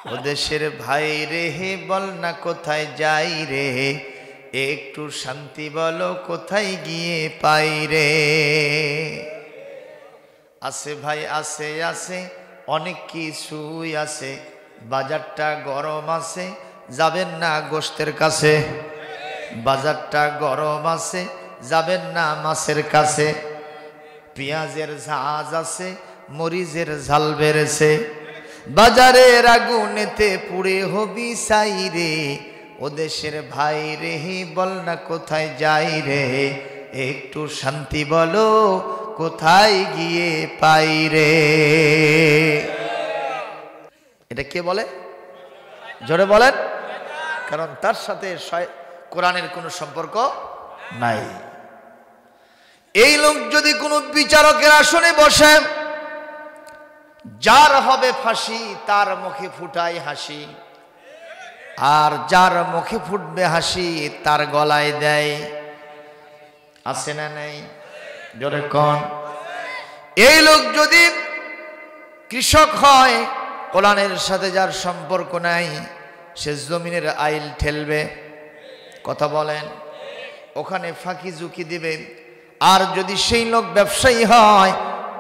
ও দেশের ভাই রে হে বল না কোথায় যাই রে, একটু শান্তি বলো কোথায় গিয়ে পাই রে। আছে ভাই আছে আছে অনেক কিছুই আছে, বাজারটা গরম আছে যাবেন না গোশতের কাছে। বাজারটা গরম আছে যাবেন না মাছের কাছে। পেঁয়াজের ঝাঁজ আছে মরিচের ঝাল বেড়েছে, বাজারের আগুনেতে পুড়ে হবি সাই রে। ও দেশের ভাই রে বল না কোথায় যাই রে, একটু শান্তি বলো কোথায় গিয়ে পাই রে। এটা কে বলে? জোরে বলেন, কারণ তার সাথে কোরআনের কোনো সম্পর্ক নাই। এই লোক যদি কোনো বিচারকের আসনে বসে, যার হবে ফাঁসি তার মুখে ফুটায় হাসি, আর যার মুখে ফুটবে হাসি তার গলায় দেয়। আছে না নাই? জোরে কোন? এই লোক যদি কৃষক হয়, কোরআনের সাথে যার সম্পর্ক নাই, সে জমিনের আইল ঠেলবে। কথা বলেন, ওখানে ফাঁকি ঝুঁকি দিবে। আর যদি সেই লোক ব্যবসায়ী হয়,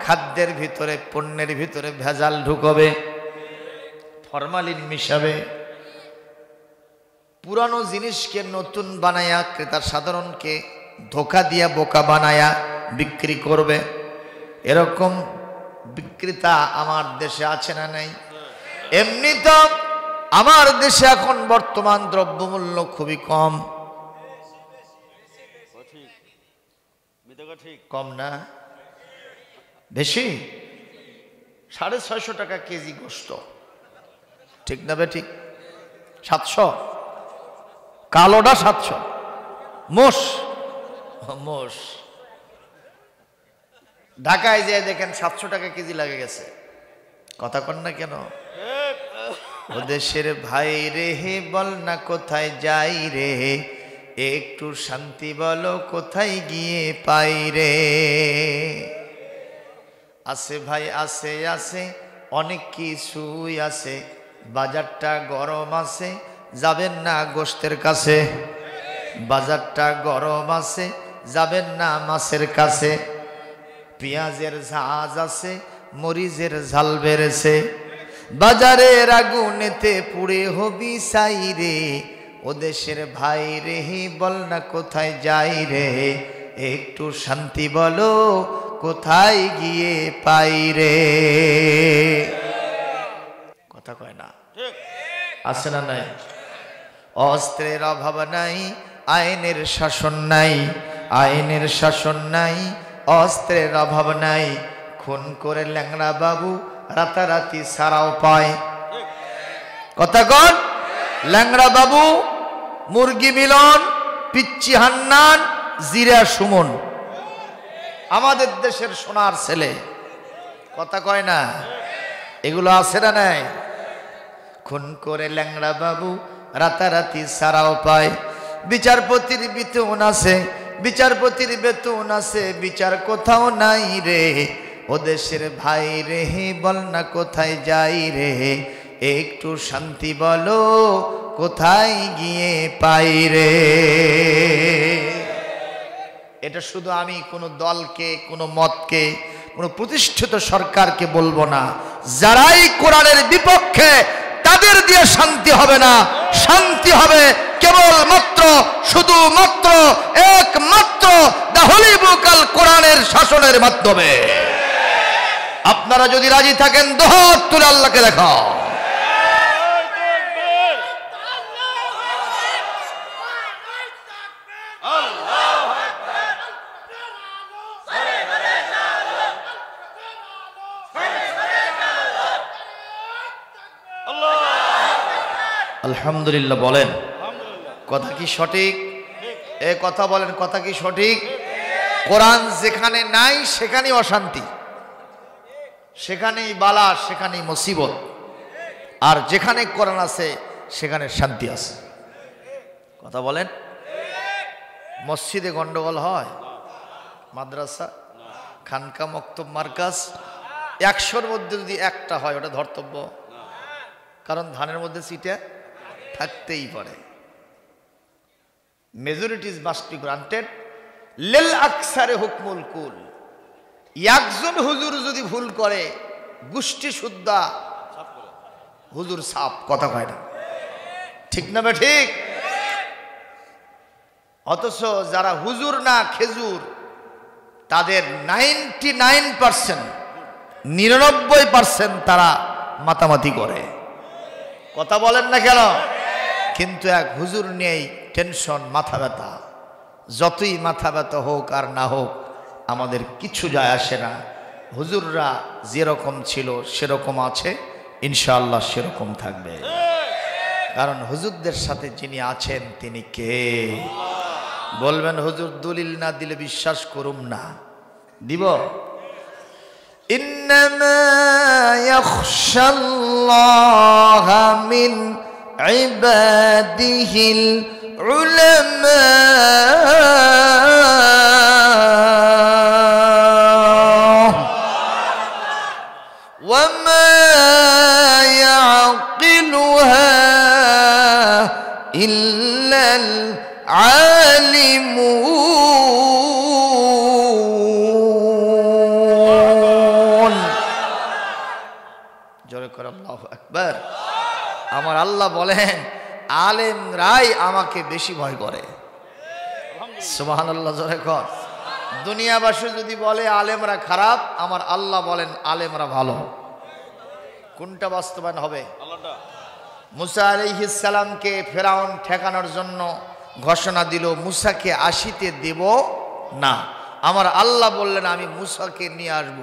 খাদ্যের ভিতরে পণ্যের ভিতরে ভেজাল ঢুকবে, ফরমালিন মিশাবে, পুরানো জিনিসকে নতুন বানায়া ক্রেতা সাধারণকে ধোকা দিয়া বোকা বানায়া বিক্রি করবে। এরকম বিক্রেতা আমার দেশে আছে না নাই? এমনি তো আমার দেশে এখন বর্তমান দ্রব্যমূল্য খুবই কম। কম না? বেশি? 650 টাকা কেজি গোশত, ঠিক না বেঠিক? 700, কালোটা 700, মোষ মোষ। ঢাকায় যেয়ে দেখেন 700 টাকা কেজি লাগে গেছে। কথা কন না কেন? ও দেশের ভাই রে হে বল না কোথায় যাই রে, একটু শান্তি বলো কোথায় গিয়ে পাই রে। আছে ভাই আছে আছে অনেক কিছুই আছে, বাজারটা গরম আছে যাবেন না গোশতের কাছে। বাজারটা গরম আছে যাবেন না মাছের কাছে। পেঁয়াজের ঝাঁজ আছে মরিচের ঝাল বেড়েছে, বাজারের আগুনেতে পুড়ে হবি সাই রে। ও দেশের ভাই রে বল না কোথায় যাই রে, একটু শান্তি বলো কোথায় গিয়ে পাই রে। কথা কয় না? আছে না নাই? অস্ত্রের অভাব নাই, আইনের শাসন নাই, আইনের শাসন নাই, অস্ত্রের অভাব নাই। খুন করে ল্যাংড়া বাবু রাতারাতি ছাড়াও পায়। কথা কন? ল্যাংড়া বাবু, মুরগি মিলন, পিচ্চি হান্নান, জিরা সুমন, আমাদের দেশের সোনার ছেলে। কথা কয় না? এগুলো আছে না নাই? খুন করে ল্যাংড়া বাবু রাতারাতি ছাড়াও পায়। বিচারপতির বেতন আছে, বিচারপতির বেতন আছে, বিচার কোথাও নাই রে। ও দেশের ভাই রে বল না কোথায় যাই রে, একটু শান্তি বলো কোথায় গিয়ে পাই রে। এটা শুধু আমি কোনো দলকে, কোনো মতকে, কোনো প্রতিষ্ঠিত সরকারকে বলবো না। যারাই কোরআনের বিপক্ষে, তাদের দিয়ে শান্তি হবে না। শান্তি হবে কেবলমাত্র, শুধুমাত্র, একমাত্র দাহলিবুকাল কোরআনের শাসনের মাধ্যমে। আপনারা যদি রাজি থাকেন দুহাত তুলে আল্লাহকে দেখাও। আলহামদুলিল্লাহ বলেন। কথা কি সঠিক? এ কথা বলেন, কথা কি সঠিক? কোরআন যেখানে নাই সেখানেই অশান্তি, সেখানেই বালা, সেখানেই মুসিবত। আর যেখানে কোরআন আছে সেখানে শান্তি আছে। কথা বলেন। মসজিদে গন্ডগোল হয়, মাদ্রাসা, খানকা, মক্তব, মার্কাজ, 100-র মধ্যে যদি একটা হয় ওটা ধর্তব্য। কারণ ধানের মধ্যে সিটা থাকতেই পারে। মেজরিটিজ মাস্ট বি গ্রান্টেড, লিল আকসারে হুকমুল কুল। একজন হুজুর যদি ভুল করে গোষ্ঠী শুদ্ধা হুজুর সাপ, কথা কয় না, ঠিক না বে ঠিক? অথচ যারা হুজুর না খেজুর তাদের 99%, 99% তারা মাতামাতি করে, কথা বলেন না কেন? কিন্তু এক হুজুর নেই, টেনশন, মাথা ব্যথা। যতই মাথা ব্যথা হোক আর না হোক আমাদের কিছু যায় আসে না। হুজুররা যেরকম ছিল সেরকম আছে, ইনশাআল্লাহ সেরকম থাকবে। কারণ হুজুরদের সাথে যিনি আছেন তিনি কে? বলবেন হুজুর দলিল না দিলে বিশ্বাস করুম না, দিব? ইন্নামা ইয়াখশাল্লাহা মিন ইবাদিহিল উলামা। وما يعقلها إلا العالمون। জোরে করে আল্লাহু আকবার। আমার আল্লাহ বলেন আলেমরাই আমাকে বেশি ভয় করে। সুবহানাল্লাহ, জোরে কর। দুনিয়াবাসী যদি বলে আলেমরা খারাপ, আমার আল্লাহ বলেন আলেমরা ভালো। কোনটা বাস্তবায়ন হবে? মুসা আলাইহিস সালামকে ফেরাউন ঠেকানোর জন্য ঘোষণা দিল মুসাকে আসিতে দেব না। আমার আল্লাহ বললেন আমি মুসাকে নিয়ে আসব।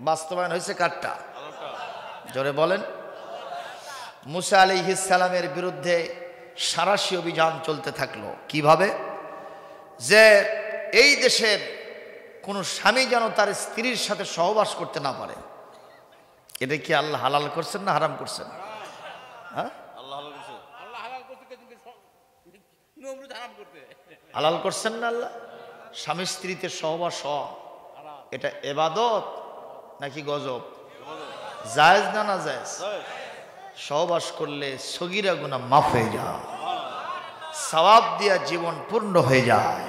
বাস্তবায়ন হয়েছে কারটা? জোরে বলেন। মুসা আলাইহিস সালামের বিরুদ্ধে সারাশি অভিযান চলতে থাকলো। কিভাবে? যে এই দেশের কোন স্বামী যেন তার স্ত্রীর সাথে সহবাস করতে না পারে। এটা কি আল্লাহ হালাল করছেন না হারাম করছেন? হ্যাঁ, হালাল করছেন না আল্লাহ। স্বামী স্ত্রীতে সহবাস এটা ইবাদত নাকি গজব? জায়েজ না না জায়েজ? সহবাস করলে সগীরা গুনাহ মাফ হয়ে যায়, সওয়াব দিয়া জীবন পূর্ণ হয়ে যায়,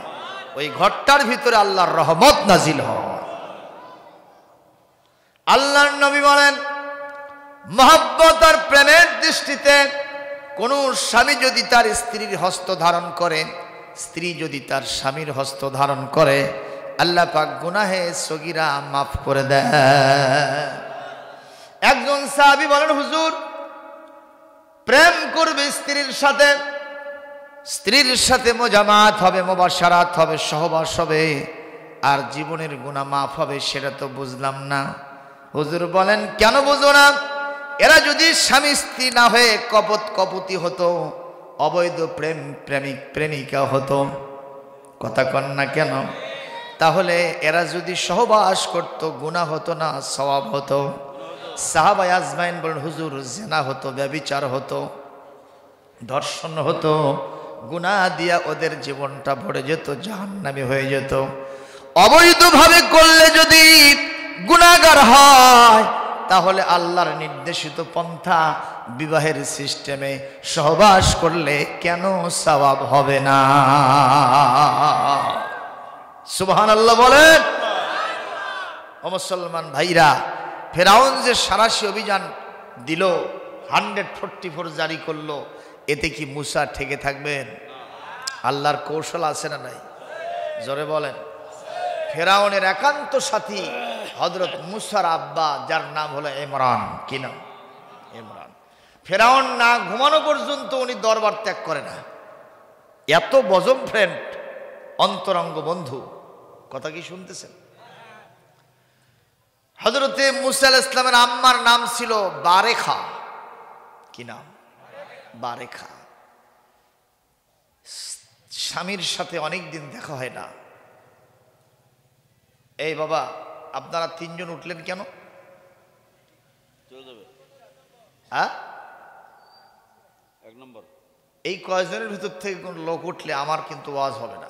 ওই ঘরটার ভিতরে আল্লাহর রহমত নাজিল হয়। আল্লাহর নবী বলেন মহব্বত আর প্রেমের দৃষ্টিতে কোন স্বামী যদি তার স্ত্রীর হস্ত ধারণ করে, স্ত্রী যদি তার স্বামীর হস্ত ধারণ করে, আল্লাহ পাক গুনাহে সগীরা মাফ করে দেয়। একজন সাহাবী বলেন হুজুর প্রেম করবে স্ত্রীর সাথে, স্ত্রীর সাথে মোজামাত হবে, মুবাশারাত হবে, সহবাস হবে, আর জীবনের গুনাহ মাফ হবে, সেটা তো বুঝলাম না। হুজুর বলেন কেন বুঝো না? এরা যদি স্বামী স্ত্রী না হয়ে কপট কপতি হতো, অবৈধ প্রেম প্রেমিক প্রেমিকা হতো, কথা কন না কেন? তাহলে এরা যদি সহবাস করত গুনাহ হতো না, সওয়াব হতো? সাহাবায়ে আজমাইন বলেন হুজুর জিনা হতো, ব্যভিচার হতো, ধর্ষণ হতো, গুনাহ দিয়া ওদের জীবনটা ভরে যেত, জাহান্নামী হয়ে যেত। অবৈধভাবে করলে যদি গুনাহগার হয়, তাহলে আল্লাহর নির্দেশিত পন্থা বিবাহের সিস্টেমে সহবাস করলে কেন সওয়াব হবে না? সুবহানাল্লাহ বলেন। ও মুসলমান ভাইরা, ফেরাউন যে সারাশি অভিযান দিল, 144 জারি করলো, এতে কি মুসা ঠেকে থাকবেন? আল্লাহর কৌশল আছে না নাই? জোরে বলেন। ফেরাউনের একান্ত সাথী হযরত মুসার আব্বা, যার নাম হলো ইমরান। কি নাম? ইমরান। ফেরাউন না ঘুমানো পর্যন্ত উনি দরবার ত্যাগ করে না। এত বজম ফ্রেন্ড, অন্তরঙ্গ বন্ধু। কথা কি শুনতেছেন? হযরতে মুসা আলাইহিস সালামের আম্মার নাম ছিল বারেখা। কি নাম? বারেখা। স্বামীর সাথে অনেক দিন দেখা হয় না। এই বাবা, আপনারা তিনজন উঠলেন কেন? হ্যাঁ, এক নম্বর এই কয়েকজনের ভিতর থেকে কোন লোক উঠলে আমার কিন্তু ওয়াজ হবে না,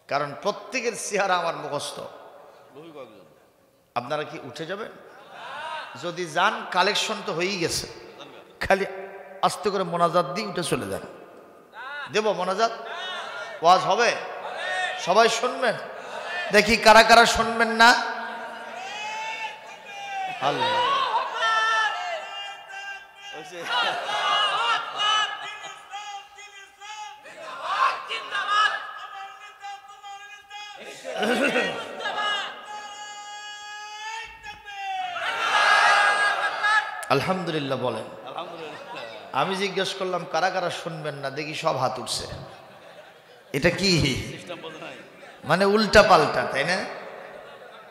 কারণ প্রত্যেকের চেহারা আমার মুখস্থ। আপনারা কি উঠে যাবেন? যদি যান কালেকশন তো হয়েই গেছে, খালি আস্তে করে মোনাজাত দিয়ে উঠে চলে যান। দেব মোনাজাত, ওয়াজ হবে, সবাই শুনবেন। দেখি কারা কারা শুনবেন না। আল্লাহ আলহামদুলিল্লাহ বলেন। আমি জিজ্ঞেস করলাম কারা কারা শুনবেন না, দেখি সব হাত উঠছে। এটা কি মানে উল্টা পাল্টা, তাই না?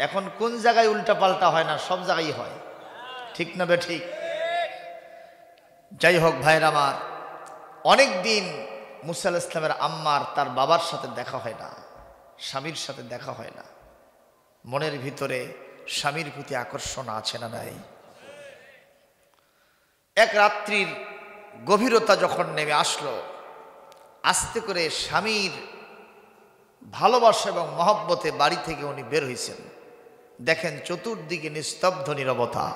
এখন কোন জায়গায় উল্টা পাল্টা হয় না, সব জায়গায় হয়, ঠিক না বে ঠিক? যাই হোক ভাইরা আমার, অনেক দিন মুসা আলাইহিস সালামের আম্মার তার বাবার সাথে দেখা হয় না, স্বামীর সাথে দেখা হয় না। মনের ভিতরে স্বামীর প্রতি আকর্ষণ আছে না নাই? এক রাত্রির গভীরতা যখন নেমে আসলো, আস্তে করে স্বামীর ভালোবাসা এবং মহব্বতে বাড়ি থেকে উনি বের হয়েছেন। দেখেন চতুর্দিকে নিস্তব্ধ নীরবতা।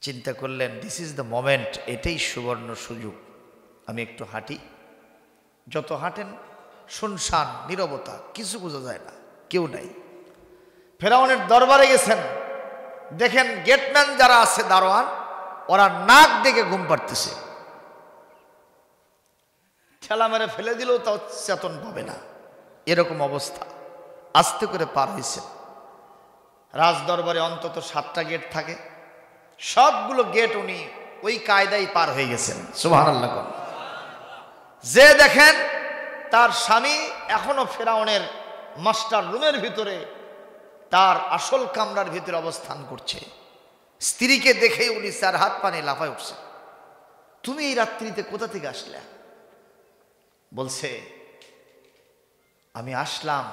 চিন্তা করলেন দিস ইজ দ্য মোমেন্ট, এটাই সুবর্ণ সুযোগ, আমি একটু হাঁটি। যত হাঁটেন শুনশান নীরবতা, কিছু বোঝা যায় না, কেউ নাই। ফেরাউনের দরবারে গেছেন, দেখেন গেটম্যান যারা আছে দারোয়ান, ওরা নাক দেখে ঘুম পাড়তেছে, ঠেলা মেরে ফেলে দিলেও তাও চেতন পাবে না, এরকম অবস্থা। আস্তে করে পার হয়েছে। রাজ দরবারে অন্তত 7টা গেট থাকে, সবগুলো গেট উনি ওই কায়দায় পার হয়ে গেছেন। সুবহানাল্লাহ। যে দেখেন তার স্বামী এখনো ফেরাউনের মাস্টার রুমের ভিতরে, তার আসল কামরার ভিতরে অবস্থান করছে। স্ত্রীকে দেখে উনি 4 হাত পানি লাফায় উঠছে, তুমি এই রাত্রিতে কোথা থেকে আসলে? বলছে আমি আসলাম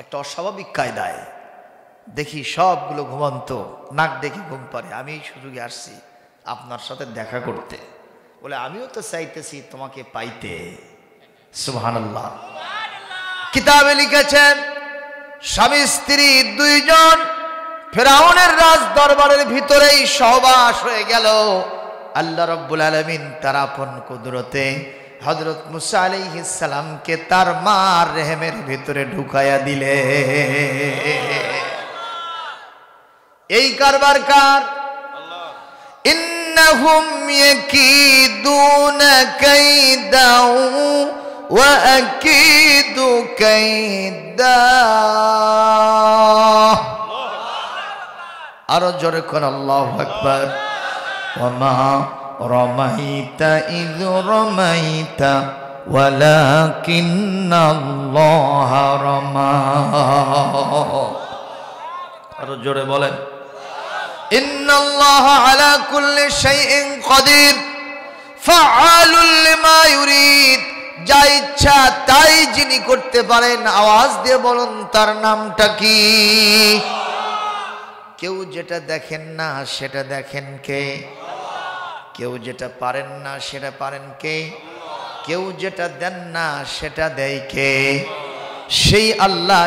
একটা অস্বাভাবিক কায়দায়, দেখি সবগুলো ঘুমন্ত, নাক দেখি ঘুম পারে, আমি এই সুযোগে আসছি আপনার সাথে দেখা করতে। বলে আমিও তো চাইতেছি তোমাকে পাইতে। সুবহানাল্লাহ। কিতাবে লিখেছেন স্বামী স্ত্রী 2 জন ফেরাউনের রাজ দরবারের ভিতরেই সহবাস হয়ে গেল। আল্লাহ রাব্বুল আলামিন তার আপন কুদরতে হযরত মুসা আলাইহিস সালামকে তার মার রেহেমের ভিতরে ঢুকায়া দিলে। এই কারবার কার? ইন্নাহুম ইয়াকিদুনা কাইদাও ওয়া আকিদু কাইদা। আরো জোরে কোন আল্লাহু আকবার। ওয়া মা রামাইতা ইয রামাইতা ওয়ালাকিন্নাল্লাহা রামা। আরো জোরে বলেন ইন্নাল্লাহা আলা কুল্লি শাইইন কাদির ফাআলুল লিমা ইউরিদ। যা ইচ্ছা তাই যিনি করতে পারেন, আওয়াজ দিয়ে বলুন তার নামটা কি? কেউ যেটা দেখেন না সেটা দেখেন কে? কেউ যেটা পারেন না সেটা পারেন কে? কেউ যেটা দেন না সেটা দেয় কে? সেই আল্লাহ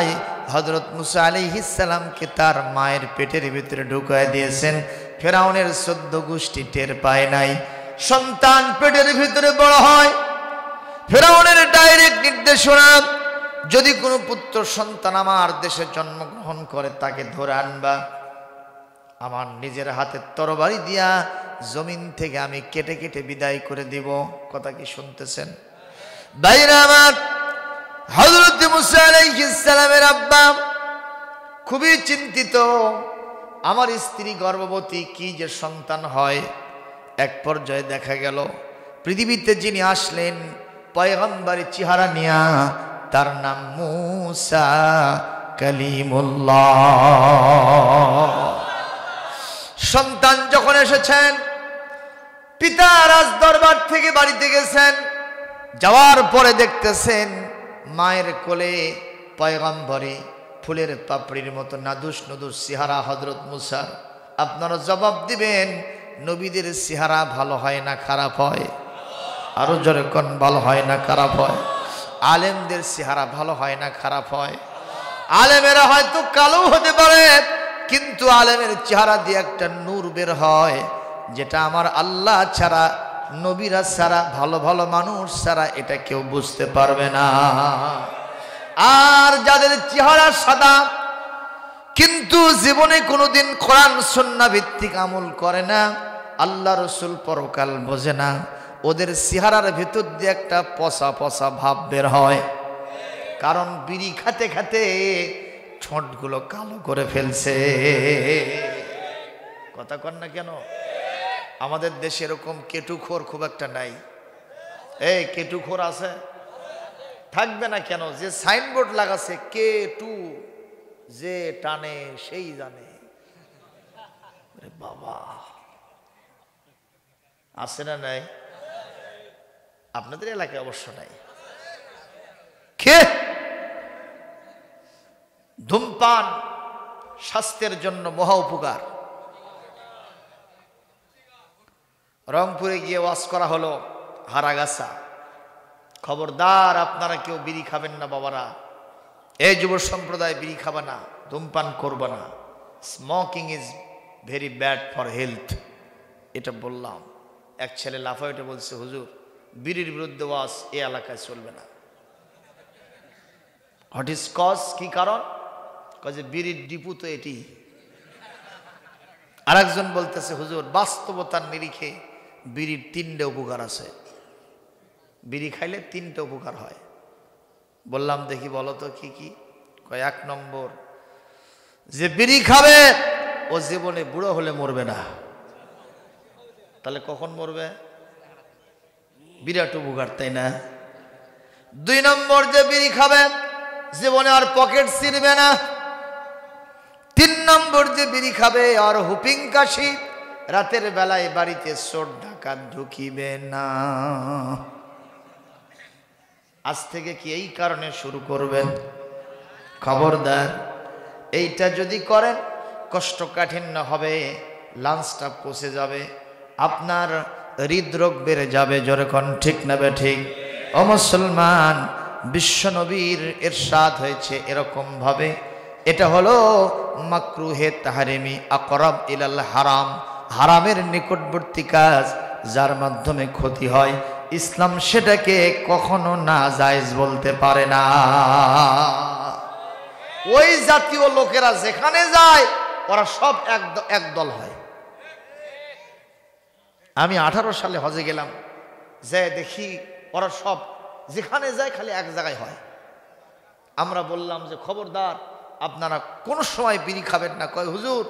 হযরত মুসা আলাইহিস সালামকে তার মায়ের পেটের ভিতরে ঢুকায় দিয়েছেন। ফেরাউনের 14 গোষ্ঠী টের পায় নাই। সন্তান পেটের ভিতরে বড় হয়, ফেরাউনের ডাইরেক্ট নির্দেশনা, যদি কোনো পুত্র সন্তান আমার দেশে জন্মগ্রহণ করে তাকে ধরে আনবা, আমার নিজের হাতে তরবারি দিয়া জমিন থেকে আমি কেটে কেটে বিদায় করে দিব। কথা কি শুনতেছেন ভাইরা আমার? হযরত মুসা আলাইহিস সালামের আব্বা খুবই চিন্তিত, আমার স্ত্রী গর্ভবতী, কি যে সন্তান হয়। এক পর্যায়ে দেখা গেল পৃথিবীতে যিনি আসলেন পয়গম্বরী চেহারা নিয়া, তার নাম মুসা কালিমুল্লাহ। সন্তান যখন এসেছেন, পিতা রাজ দরবার থেকে বাড়িতে গেছেন, যাওয়ার পরে দেখতেছেন মায়ের কোলে পয়গম্বরী ফুলের পাপড়ির মতো নাদুস নদুস চেহারা হযরত মুসার। আপনারা জবাব দিবেন, নবীদের চেহারা ভালো হয় না খারাপ হয়? আরো জোরে কোন, ভালো হয় না খারাপ হয়? আলেমদের চেহারা ভালো হয় না খারাপ হয়? আলেমেরা হয়তো কালো হতে পারে, কিন্তু আলেমের চেহারা দিয়ে একটা নূর বের হয়, যেটা আমার আল্লাহ ছাড়া, নবীরা ছাড়া, ভালো ভালো মানুষ ছাড়া এটা কেউ বুঝতে পারবে না। আর যাদের চেহারা সাদা কিন্তু জীবনে কোনোদিন কোরআন সুন্নাহ ভিত্তিক আমল করে না, আল্লাহ রসুল পরকাল বোঝে না, ওদের চেহারার ভিতর দিয়ে একটা পচা পচা ভাব বের হয়। কারণ বিড়ি খাতে খাতে ঠোঁটগুলো কালো করে ফেলছে। কথা কন না কেন? আমাদের দেশে এরকম কেটুখোর খুব একটা নাই। এই কেটুখোর আছে? থাকবে না কেন? যে সাইনবোর্ড লাগাছে কেটু, যে টানে সেই জানে। বাবা আছে না নাই? আপনাদের এলাকায় অবশ্য নাই। কে ধূমপান স্বাস্থ্যের জন্য মহা উপকার। রংপুরে গিয়ে ওয়াজ করা হলো হারাগাছা, খবরদার আপনারা কেউ বিড়ি খাবেন না বাবারা, এই যুব সম্প্রদায় বিড়ি খাবে না, ধূমপান করবে না, smoking is very bad for health. এটা বললাম। এক ছেলে লাফায় উঠে বলছে, হুজুর বিড়ির বিরুদ্ধে ওয়াজ এ এলাকায় চলবে না। What is cause? কি কারণ? কজে বিড়ির ডিপু তো এটি। আরেকজন বলতেছে, হুজুর বাস্তবতার নিরিখে বিড়ির 3টে উপকার আছে, বিড়ি খাইলে 3টে উপকার হয়। বললাম দেখি বলো তো কি কি? কয় 1 নম্বর, যে বিড়ি খাবে ও জীবনে বুড়ো হলে মরবে না। তাহলে কখন মরবে? বিরাট উপকার, তাই না? 2 নম্বর, যে বিড়ি খাবে জীবনে আর পকেট ছিঁড়বে না। 3 নম্বর, যে বিড়ি খাবে আর হুপিং কাশি, রাতের বেলায় বাড়িতে চোর ডাকাত ঢুকিবে না। আজ থেকে কি এই কারণে শুরু করবেন? খবরদার, এইটা যদি করেন কষ্টকাঠিন্য হবে, লাঞ্চটা পচে যাবে, আপনার হৃদরোগ বেড়ে যাবে। যেরকম ঠিক না বে ঠিক? ও মুসলমান, বিশ্বনবীর ইরশাদ হয়েছে এরকম ভাবে, এটা হলো মাকরুহে তাহরিমি আকরাব ইলাল হারাম, হারামের নিকটবর্তী কাজ, যার মাধ্যমে ক্ষতি হয়। ইসলাম সেটাকে কখনো না জায়েজ বলতে পারে না। ওই জাতীয় লোকেরা যেখানে যায় ওরা সব এক দল হয়। আমি 18 সালে হজে গেলাম, যে দেখি ওরা সব যেখানে যায় খালি এক জায়গায় হয়। আমরা বললাম যে খবরদার আপনারা কোনো সময় বিড়ি খাবেন না। কয় হুজুর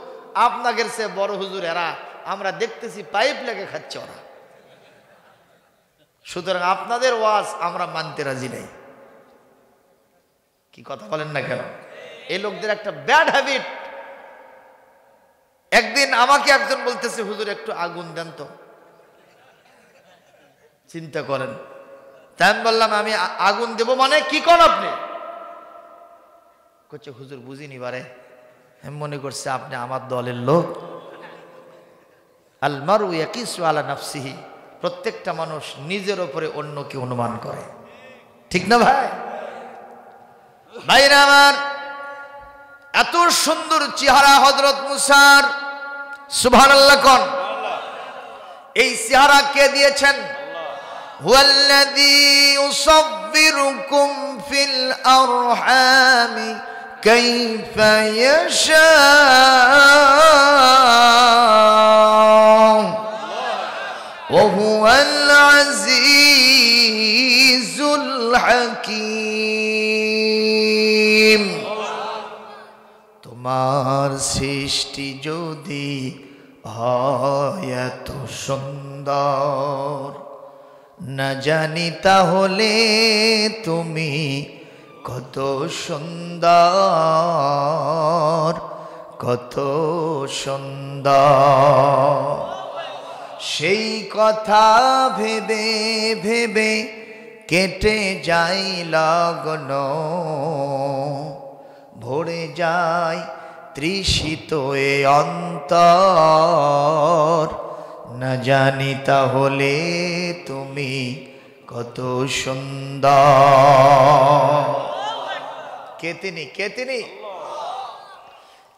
আপনাদের সে বড় হুজুর এরা, আমরা দেখতেছি পাইপ লেগে খাচ্ছে ওরা, সুতরাং আপনাদের ওয়াজ আমরা মানতে রাজি নাই। কি কথা বলেন না কেন? এই লোকদের একটা ব্যাড হ্যাবিট। একদিন আমাকে একজন বলতেছে, হুজুর একটু আগুন দেন তো। চিন্তা করেন। তাই আমি বললাম, আমি আগুন দেব মানে কি করেন আপনি? করছে হুজুর বুঝিনি বারে, আমি মনে করছে আপনি আমার দলের লোক। আল মারউ ইয়াকিসু আলা নাফসিহি, প্রত্যেকটা মানুষ নিজের উপরে অন্যকে অনুমান করে, ঠিক না ভাই? ভাইরা আমার, এত সুন্দর চেহারা হযরত মুসার, সুবহানাল্লাহ কোন? এই চেহারা কে দিয়েছেন? হুয়াল্লাযী ইউসাব্বিরুকুম ফিল আরহামি কাইফা ইয়াশা ওয়া হুয়াল আজিজুল হাকীম। তোমার সৃষ্টি যদি হয় এত সুন্দর, না জানি তাহলে তুমি কত সুন্দর, কত সুন্দর। সেই কথা ভেবে ভেবে কেটে যাই লগন, ভরে যায় তৃষিত এ অন্তর, না জানি তাহলে তুমি কত সুন্দর। কে তিনি? কে তিনি?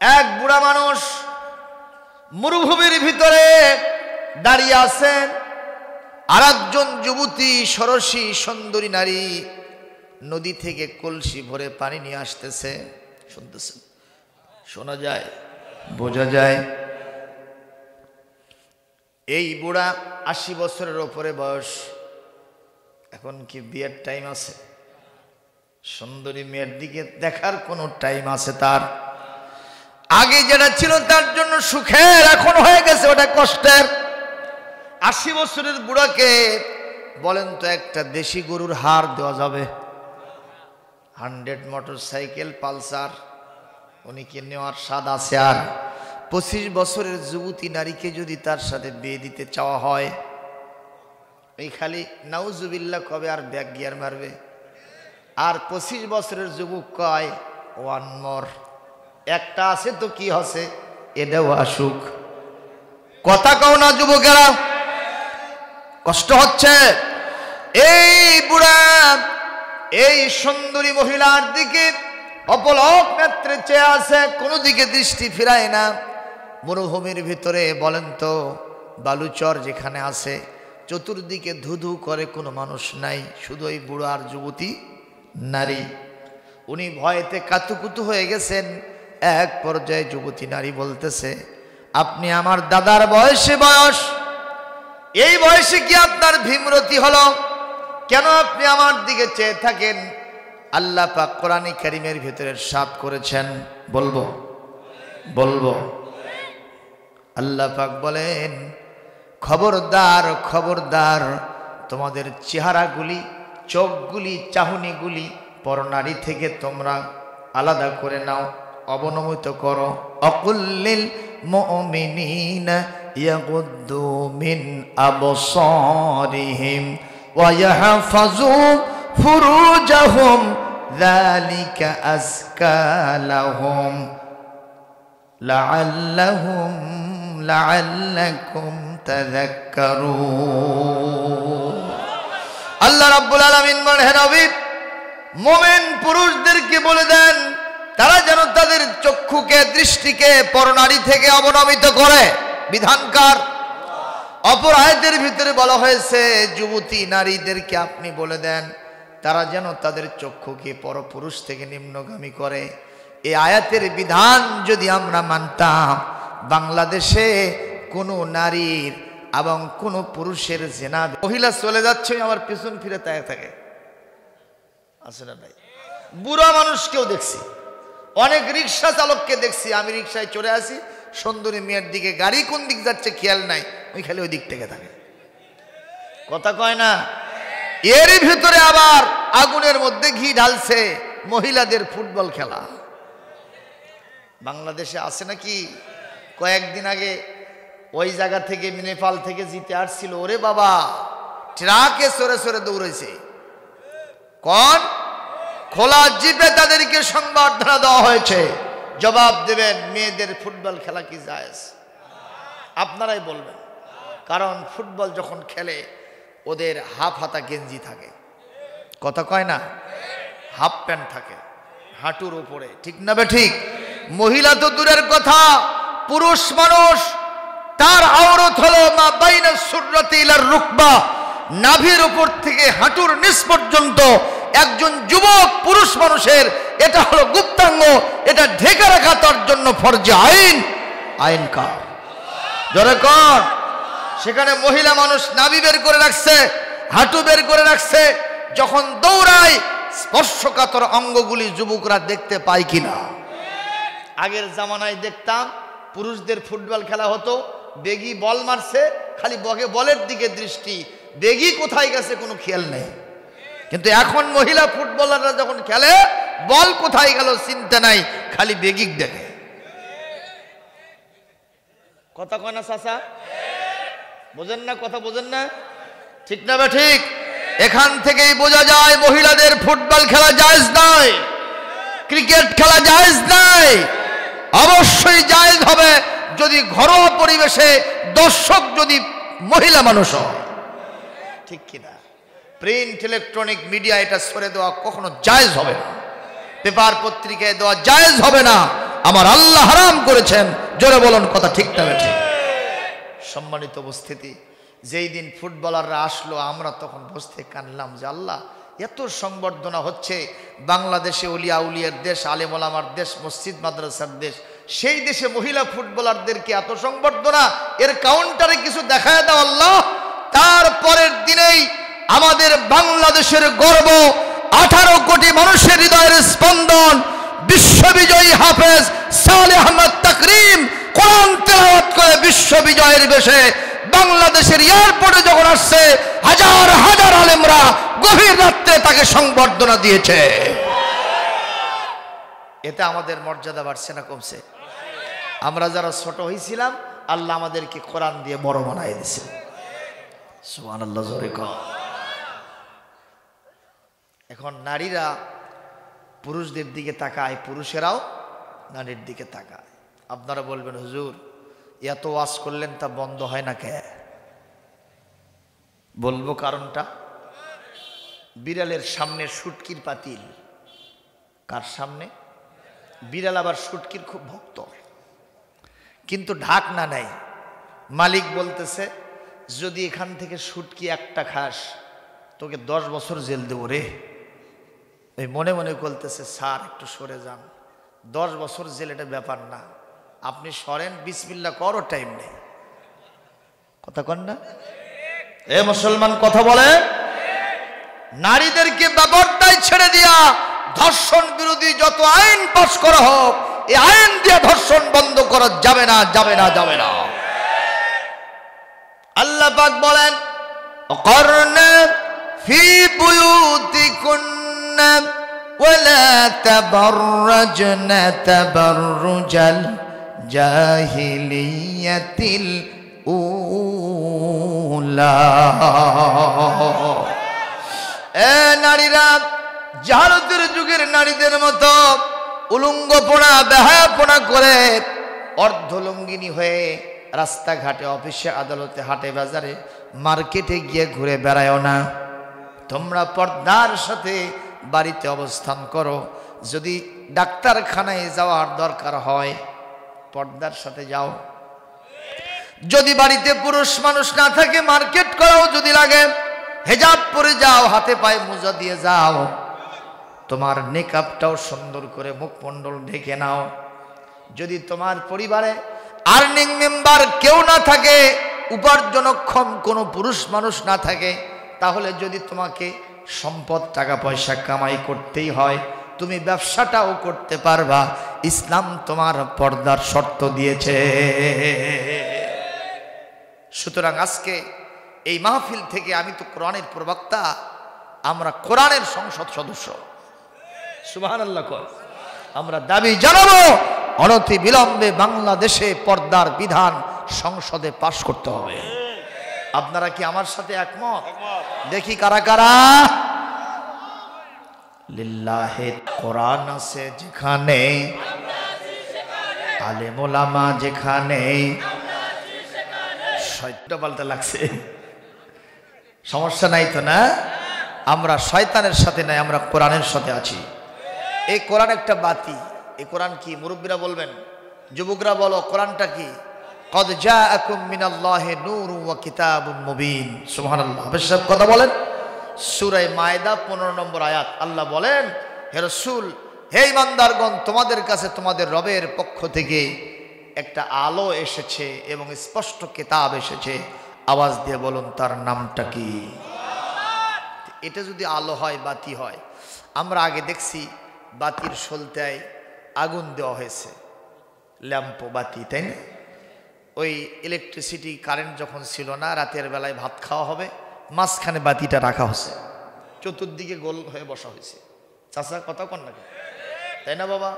এক বুড়া মানুষ মরুভূমির ভিতরে দাঁড়িয়ে আছেন, আর একজন যুবতী সরসী সুন্দরী নারী নদী থেকে কলসি ভরে পানি নিয়ে আসতেছে। শুনতেছেন? শোনা যায়, বোঝা যায়। এই বুড়া 80 বছরের ওপরে বয়স। এখন কি বিয়ের টাইম আছে? সুন্দরী মেয়ের দিকে দেখার কোনো টাইম আছে তার? আগে যেটা ছিল তার জন্য সুখের, এখন হয়ে গেছে ওটা কষ্টের। 80 বছরের বুড়াকে বলেন তো একটা দেশি গরুর হাড় দেওয়া যাবে? 100 মোটরসাইকেল পালসার উনি কি নেওয়ার স্বাদ আছে? আর 25 বছরের যুবতী নারীকে যদি তার সাথে বিয়ে দিতে চাওয়া হয়, এই খালি নাউজুবিল্লাহ কবে আর ব্যাক গিয়ার মারবে। আর 25 বছরের যুবক কয় ওয়ান মোর, একটা আছে তো কি হচ্ছে, এটাও আসুক। কথা কও না যুবকেরা? কষ্ট হচ্ছে। এই বুড়া এই সুন্দরী মহিলার দিকে অপলক নেত্রে চেয়ে আছে, কোনো দিকে দৃষ্টি ফিরায় না। মরুভূমির ভিতরে বলেন তো বালুচর যেখানে আছে, চতুর্দিকে ধুধু করে কোনো মানুষ নাই, শুধু ওই বুড়ো আর যুবতী নারী। উনি ভয়েতে কাতুকুতু হয়ে গেছেন। এক পর্যায়ে যুবতী নারী বলতেছে, আপনি আমার দাদার বয়সে বয়স, এই বয়সে কি আপনার ভীমরতি হলো? কেন আপনি আমার দিকে চেয়ে থাকেন? আল্লাহ পাক কোরআনে কারীমের ভিতরে ইরশাদ করেছেন, বলবো বলবো আল্লাহ পাক বলেন, খবরদার খবরদার, তোমাদের চেহারাগুলি, চোখগুলি, চাহনিগুলি পরনারী থেকে তোমরা আলাদা করে নাও, অবনমিত করো। অকুল্লিল মুমিনিনা ইয়াগুদ্দু মিন আবসারিহিম ওয়া ইয়াহফাযু ফুরুজাহুম যালিকা আযকা লাহুম লাআল্লাকুম তাযাক্কারুন। আল্লাহ রাব্বুল আলামিন বলেন, হে নবী, মুমিন পুরুষদেরকে বলে দেন তারা যেন তাদের চক্ষুকে, দৃষ্টিকে পরনারী থেকে অবনমিত করে। বিধানকার। অপর আয়াতের ভিতরে বলা হয়েছে যুবতী নারীদেরকে আপনি বলে দেন তারা যেন তাদের চক্ষুকে পরপুরুষ থেকে নিম্নগামী করে। এই আয়াতের বিধান যদি আমরা মানতাম, বাংলাদেশে কোনো নারীর এবং কোনো পুরুষের জেনা, মহিলা চলে যাচ্ছে আবার পিছন ফিরে তাকিয়ে থাকে, আছে না ভাই? বুড়া মানুষকেও দেখছি, অনেক রিক্সা চালককে দেখছি। আমি রিক্সায় চড়ে আসি, সুন্দরী মেয়ের দিকে, গাড়ি কোন দিক যাচ্ছে খেয়াল নাই, ওই খালি ওই দিক থেকে থাকে। কথা কয় না? এরই ভিতরে আবার আগুনের মধ্যে ঘি ঢালছে মহিলাদের ফুটবল খেলা। বাংলাদেশে আছে নাকি? কয়েকদিন আগে ওই জায়গা থেকে, নেপাল থেকে জিতে আসছিল, ওরে বাবা, ট্রাকে সরে সরে দৌড়েছে। কোন খোলা জিপে তাদেরকে সংবর্ধনা দেওয়া হয়েছে। জবাব দেবেন, মেয়েদের ফুটবল খেলা কি জায়েজ? আপনারাই বলবেন। কারণ ফুটবল যখন খেলে ওদের হাফ হাতা গেঞ্জি থাকে, কথা কয় না, হাফ প্যান্ট থাকে হাঁটুর উপরে, ঠিক না বে ঠিক? মহিলা তো দূরের কথা, পুরুষ মানুষ তার আওরত হলো মা বাইনা সুররাতি ইলার রুকবা, নাভির উপর থেকে হাঁটুর নিচ পর্যন্ত একজন যুবক পুরুষ মানুষের এটা হলো গুপ্তাঙ্গ, এটা ঢেকে রাখা তার জন্য ফরজে আইন। আইন কার? জোরে কর। সেখানে মহিলা মানুষ নাভি বের করে রাখছে, হাঁটু বের করে রাখছে, যখন দৌড়ায় স্পর্শকাতর অঙ্গগুলি যুবকরা দেখতে পায় কিনা। আগের জামানায় দেখতাম পুরুষদের ফুটবল খেলা হতো, বেগি বল মারছে, খালি বলের দিকে দৃষ্টি, বেগি কোথায় গেছে কোনো খেয়াল নেই। কিন্তু এখন মহিলা ফুটবলাররা যখন খেলে, বল কোথায় গেল চিন্তা নাই, খালি বেগিক দেখে। কথা কয় না চাচা? বোঝেন না? কথা বোঝেন না? ঠিক না? ঠিক। এখান থেকেই বোঝা যায় মহিলাদের ফুটবল খেলা জায়েজ নয়, ক্রিকেট খেলা জায়েজ নয়। অবশ্যই জায়েজ হবে যদি ঘরোয়া পরিবেশে দর্শক যদি মহিলা মানুষ হয়, ঠিক কিনা? প্রিন্ট ইলেকট্রনিক মিডিয়া এটা সরে দেওয়া কখনো জায়েজ হবে না, পেপার পত্রিকায় দেওয়া জায়েজ হবে না। আমার আল্লাহ হারাম করেছেন। জোরে বলুন কথা ঠিক না ঠিক? সম্মানিত উপস্থিতি, যেই দিন ফুটবলাররা আসলো আমরা তখন বসতে কানলাম যে আল্লাহ, এত সংবর্ধনা হচ্ছে, বাংলাদেশে উলিয়া উলিয়ার দেশ, আলেম ওলামার দেশ, মসজিদ মাদ্রাসার দেশ, সেই দেশে মহিলা ফুটবলারদেরকে এত সংবর্ধনা, এর কাউন্টারে কিছু দেখায় দাও আল্লাহ। তারপরের দিনেই আমাদের বাংলাদেশের গর্ব, 18 কোটি মানুষের হৃদয়ের স্পন্দন, বিশ্ববিজয়ী হাফেজ সালেহ আহমদ তাকরিম কোরআন তেলাওয়াত করে বিশ্ববিজয়ের বেশে বাংলাদেশের এয়ারপোর্টে যখন আসছে, হাজার হাজার আলেমরা গভীর রাত্রে তাকে সংবর্ধনা দিয়েছে। এতে আমাদের মর্যাদা বাড়ছে না কমছে? আমরা যারা ছোট হয়েছিলাম, আল্লাহ আমাদেরকে কোরআন দিয়ে বড় বানাই দিয়েছে। সুবহানাল্লাহ, জোরে কর। এখন নারীরা পুরুষদের দিকে তাকায়, পুরুষেরাও নারীর দিকে তাকায়। আপনারা বলবেন হুজুর এত ওয়াজ করলেন তা বন্ধ হয় না কে? বলবো কারণটা। বিড়ালের সামনে শুটকির পাতিল। কার সামনে? বিড়াল আবার শুটকির খুব ভক্ত, কিন্তু ঢাকনা নাই। মালিক বলতেছে যদি এখান থেকে শুটকি একটা খাস তোকে 10 বছর জেল দেবো রে। এই মনে মনে বলতেছে স্যার একটু সরে যান, 10 বছর জেল এটা ব্যাপার না, আপনি সরেন, বিসমিল্লাহ করো, টাইম নেই। কথা কন না? এ মুসলমান কথা বলে। নারীদেরকে ব্যাপারটাই ছেড়ে দিয়া ধর্ষণ বিরোধী যত আইন পাস করা হোক, এই আইন দিয়ে ধর্ষণ বন্ধ করা যাবে না, যাবে না, যাবে না। আল্লাহ পাক বলেন অকরনা ফি বুয়ুতিকুন্না ওয়ালা তাবাররাজনা তাবাররুজাল জাহিলিয়াতিল উলা। এ নারীরা জাহালতের যুগের নারীদের মতো উলঙ্গপনা বেহায়াপনা করে অর্ধলঙ্গিনী হয়ে রাস্তাঘাটে, অফিসে, আদালতে, হাটে বাজারে, মার্কেটে গিয়ে ঘুরে বেড়ায়ও না। তোমরা পর্দার সাথে বাড়িতে অবস্থান করো। যদি ডাক্তারখানায় যাওয়ার দরকার হয় পর্দার সাথে যাও। যদি বাড়িতে পুরুষ মানুষ না থাকে মার্কেট করাও যদি লাগে হেজাব পরে যাও, হাতে পায়ে মোজা দিয়ে যাও। তোমার নেকআপটাও সুন্দর করে মুখমণ্ডল ঢেকে নাও। যদি তোমার পরিবারে আর্নিং মেম্বার কেউ না থাকে, উপার্জনক্ষম কোনো পুরুষ মানুষ না থাকে, তাহলে যদি তোমাকে সম্পদ, টাকা পয়সা কামাই করতেই হয়, তুমি ব্যবসাটাও করতে পারবা। ইসলাম তোমার পর্দার শর্ত দিয়েছে। সুতরাং আজকে এই মাহফিল থেকে, আমি তো কোরআনের প্রবক্তা, আমরা কোরআনের সংসদ সদস্য। সুবহানাল্লাহ কর। আমরা দাবি জানাবো অনতি বিলম্বে বাংলাদেশে পর্দার বিধান সংসদে পাশ করতে হবে। আপনারা কি আমার সাথে একমত? দেখি কারা কারা। লিল্লাহে কোরআন আছে যেখানে, আলেম ওলামা যেখানে, শয়তান বলতে লাগছে, সমস্যা নাই তো না? আমরা শয়তানের সাথে নাই, আমরা কোরআনের সাথে আছি। এই কোরআন একটা বাতি। এই কোরআন কি? মুরব্বীরা বলবেন, যুবকরা বলো কোরআনটা কি? কদ জাআকুম মিনাল্লাহি নূরুন ওয়া কিতাবুম মুবিন। সুবহানাল্লাহ। সব কথা বলেন। সূরা মায়েদা 15 নম্বর আয়াত। আল্লাহ বলেন, হে রাসূল, হে ঈমানদারগণ, তোমাদের কাছে তোমাদের রবের পক্ষ থেকে একটা আলো এসেছে এবং স্পষ্ট কিতাব এসেছে। আওয়াজ দিয়ে বলুন তার নামটা কি? এটা যদি আলো হয়, বাতি হয়। আমরা আগে দেখছি বাতির সলতায় আগুন দেওয়া হয়েছে, ল্যাম্প বাতি, তাই না? ওই ইলেকট্রিসিটি কারেন্ট যখন ছিল না, রাতের বেলায় ভাত খাওয়া হবে, মাঝখানে বাতিটা রাখা হয়েছে, চতুর্দিকে গোল হয়ে বসা হয়েছে। চাচা কথা কন না, তাই না বাবা?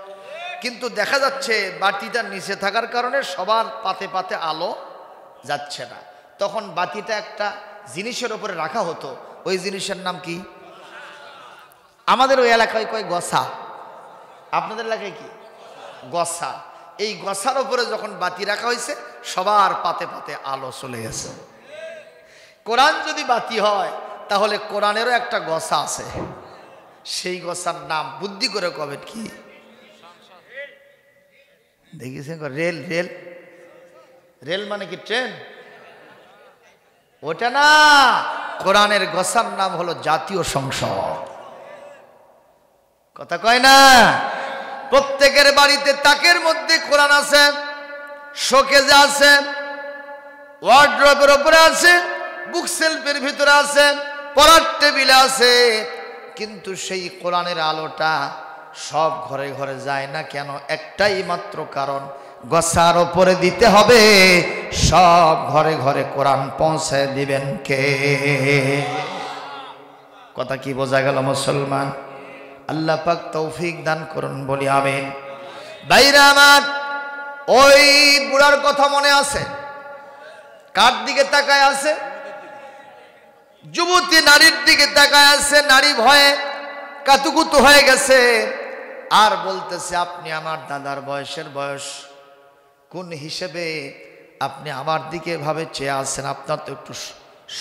কিন্তু দেখা যাচ্ছে বাতিটা নিচে থাকার কারণে সবার পাতে পাতে আলো যাচ্ছে না। তখন বাতিটা একটা জিনিসের উপরে রাখা হতো। ওই জিনিসের নাম কি? আমাদের ওই এলাকায় কয় গসা। আপনাদের এলাকায় কি? গসা। এই গসার উপরে যখন বাতি রাখা হয়েছে, সবার পাতে পাতে আলো চলে গেছে। কোরআন যদি বাতি হয়, তাহলে কোরআনেরও একটা গসা আছে। সেই গসার নাম বুদ্ধি করে কবেন কি? দেখেছেন? রেল রেল রেল মানে কি ট্রেন? ওটা না, কোরআনের গোসার নাম হলো জাতীয় সংসদ। কথা কয় না? প্রত্যেকের বাড়িতে তাকের মধ্যে কোরআন আছে, শোকেজে আছে, ওয়ার্ড্রোবের উপরে আছে, বুক সেলফের ভিতরে আছে, পড়ার টেবিলে আছে, কিন্তু সেই কোরআনের আলোটা সব ঘরে ঘরে যায় না কেন? একটাই মাত্র কারণ, গোসার উপরে দিতে হবে। সব ঘরে ঘরে কোরআন পৌঁছে দিবেন কে? কথা কি বোঝা গেল মুসলমান? আল্লাহ পাক তৌফিক দান করুন, বলি আমিন। ভাইরা আমার, ওই বুড়ার কথা মনে আছে? কার দিকে তাকায় আছে? যুবতী নারীর দিকে তাকায় আছে। নারী ভয়ে কাতুকুতু হয়ে গেছে, আর বলতেছে, আপনি আমার দাদার বয়সের বয়স, কোন হিসেবে আপনি আমার দিকে ভাবে চেয়ে আছেন? আপনার তো একটু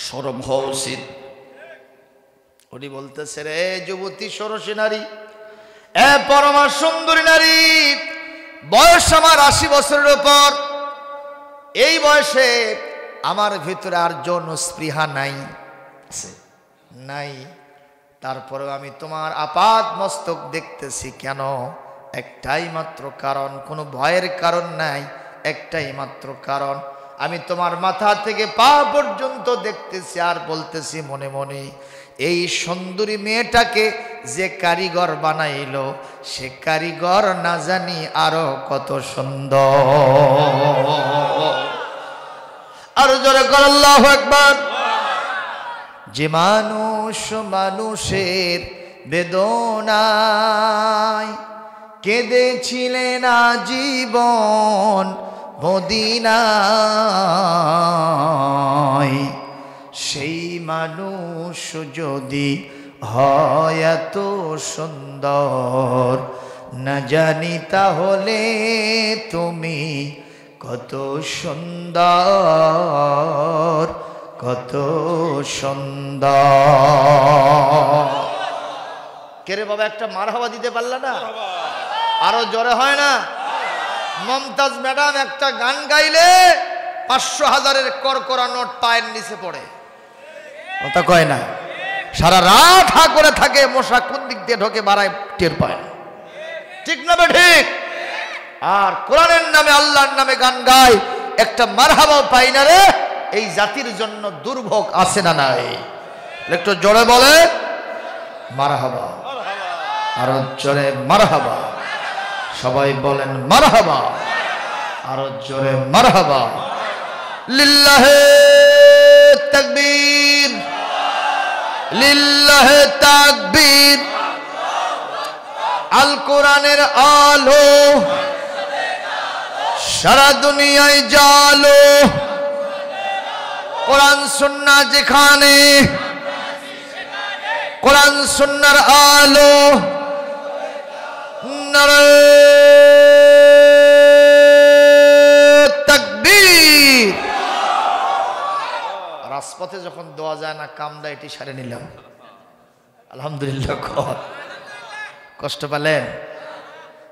শরম হওয়া উচিত। উনি বলতেছে, রে যুবতী ষোড়শী নারী, এ পরমা সুন্দরী নারী, বয়স আমার 80 বছরের উপর। এই বয়সে আমার ভিতরে আর যৌন স্পৃহা নাই নাই, তারপরেও আমি তোমার আপাত মস্তক দেখতেছি কেন? একটাই মাত্র কারণ, কোনো ভয়ের কারণ নাই, একটাই মাত্র কারণ, আমি তোমার মাথা থেকে পা পর্যন্ত দেখতেছি, আর বলতেছি মনে মনে, এই সুন্দরী মেয়েটাকে যে কারিগর বানাইলো, সে কারিগর না জানি আরো কত সুন্দর। আরো জোরে কর আল্লাহু আকবার। যে মানুষ মানুষের বেদনায় কেঁদেছিলেন আজীবন মদিনায়, সেই মানুষ যদি হয় এত সুন্দর, না জানি তাহলে তুমি কত সুন্দর, কত সুন্দর। কে রে বাবা, একটা মারহাবা দিতে পারলা না? আরো জোরে হয় না? মমতাজ ম্যাডাম একটা গান গাইলে 500,000-এর করকরা নোট পায়ের নিচে পড়ে। কথা কয় না? সারা রাত হা করে থাকে, মশা কোন দিক দিয়ে ঢোকে বাড়ায় টের পায় না। ঠিক না বে ঠিক? আর কোরআনের নামে, আল্লাহর নামে গান গায়, একটা মারহাবাও পাই না রে। এই জাতির জন্য দুর্ভোগ আছে না নাই? একটু জোরে বলে মারহাবা, আরো জোরে মারহাবা। সবাই বলেন মারহাবা, আরো জোরে মারহাবা। লিল্লাহে তাকবীর, লিল্লাহে তাকবীর। আল কোরআনের আলো সারা দুনিয়ায় জালো, কোরআন সুন্নাহ যেখানে, কোরআন সুন্নাহর আলো। নারে তাকবীর। রাজপথে যখন দোয়া যায় না, কামদা এটি সারে নিলাম, আলহামদুলিল্লাহ। কষ্ট পেলেন?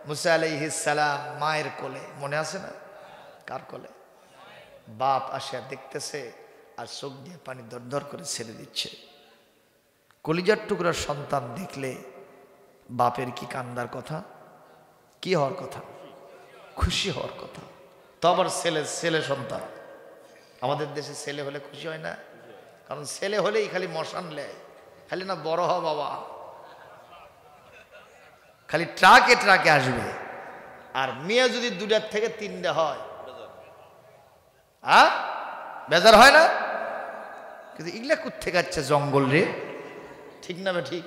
মুসা আলাইহিস সালাম মায়ের কোলে, মনে আছে না? কার কোলে? বাপ আসিয়া দেখতেছে, আর চোখ দিয়ে পানি দরদর করে ছেড়ে দিচ্ছে। কলিজার টুকরার সন্তান দেখলে বাপের কি কান্দার কথা, কি হওয়ার কথা? খুশি হওয়ার কথা। তো আবার ছেলে সন্তান। আমাদের দেশে ছেলে হলে খুশি হয় না? কারণ ছেলে হলেই খালি মশান লেয়, খালি না বড় হ বাবা, খালি ট্রাকে ট্রাকে আসবে। আর মেয়ে যদি 2টার থেকে 3টে হয়, বেজার হয় না? কিন্তু এগুলা কোত্থেকে যাচ্ছে জঙ্গল রে, ঠিক না বে ঠিক?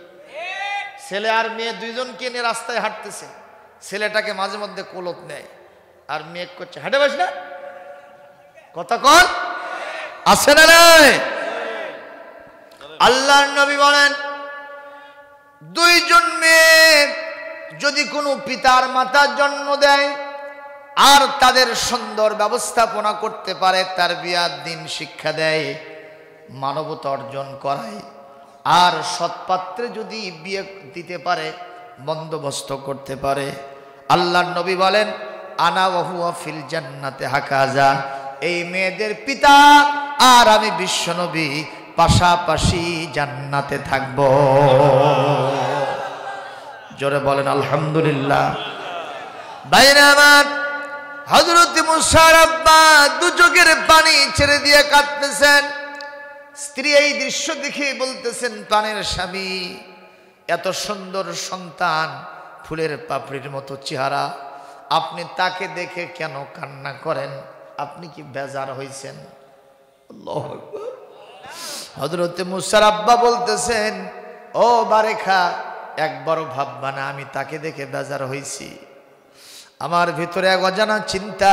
ছেলে আর মেয়ে দুইজনকে নিয়ে রাস্তায় হাঁটতেছে, ছেলেটাকে মাঝে মধ্যে কোলত নেয়, আর মেয়ে করছে হাঁটে বাস না। কথা কন আছে না নাই? আল্লাহর নবী বলেন, দুইজন মেয়ে যদি কোনো পিতার মাতার জন্ম দেয়, আর তাদের সুন্দর ব্যবস্থাপনা করতে পারে, তার বিয়ার দিন শিক্ষা দেয়, মানবতা অর্জন করায়, আর সৎপাত্রে যদি বিয়ে দিতে পারে, বন্দোবস্ত করতে পারে, আল্লাহর নবী বলেন আনা ওয়া হুয়া ফিল জান্নাতে হাকাজা, এই মেয়েদের পিতা আর আমি বিশ্বনবী পাশাপাশি জান্নাতে থাকব। জোরে বলেন আলহামদুলিল্লাহ। বাইরে আমার হযরত মুসার আব্বা দু চোখের পানি ছেড়ে দিয়ে কাঁদতেছেন। স্ত্রী এই দৃশ্য দেখে বলতেছেন, প্রাণের স্বামী, এত সুন্দর সন্তান, ফুলের পাপড়ির মতো চেহারা, আপনি তাকে দেখে কেন কান্না করেন? আপনি কি বেজার হয়েছেন? আল্লাহু আকবার। হযরত মুসার আব্বা বলতেছেন, ও বারেখা, একবারও ভাববা না আমি তাকে দেখে বেজার হয়েছি। আমার ভিতরে এক অজানা চিন্তা,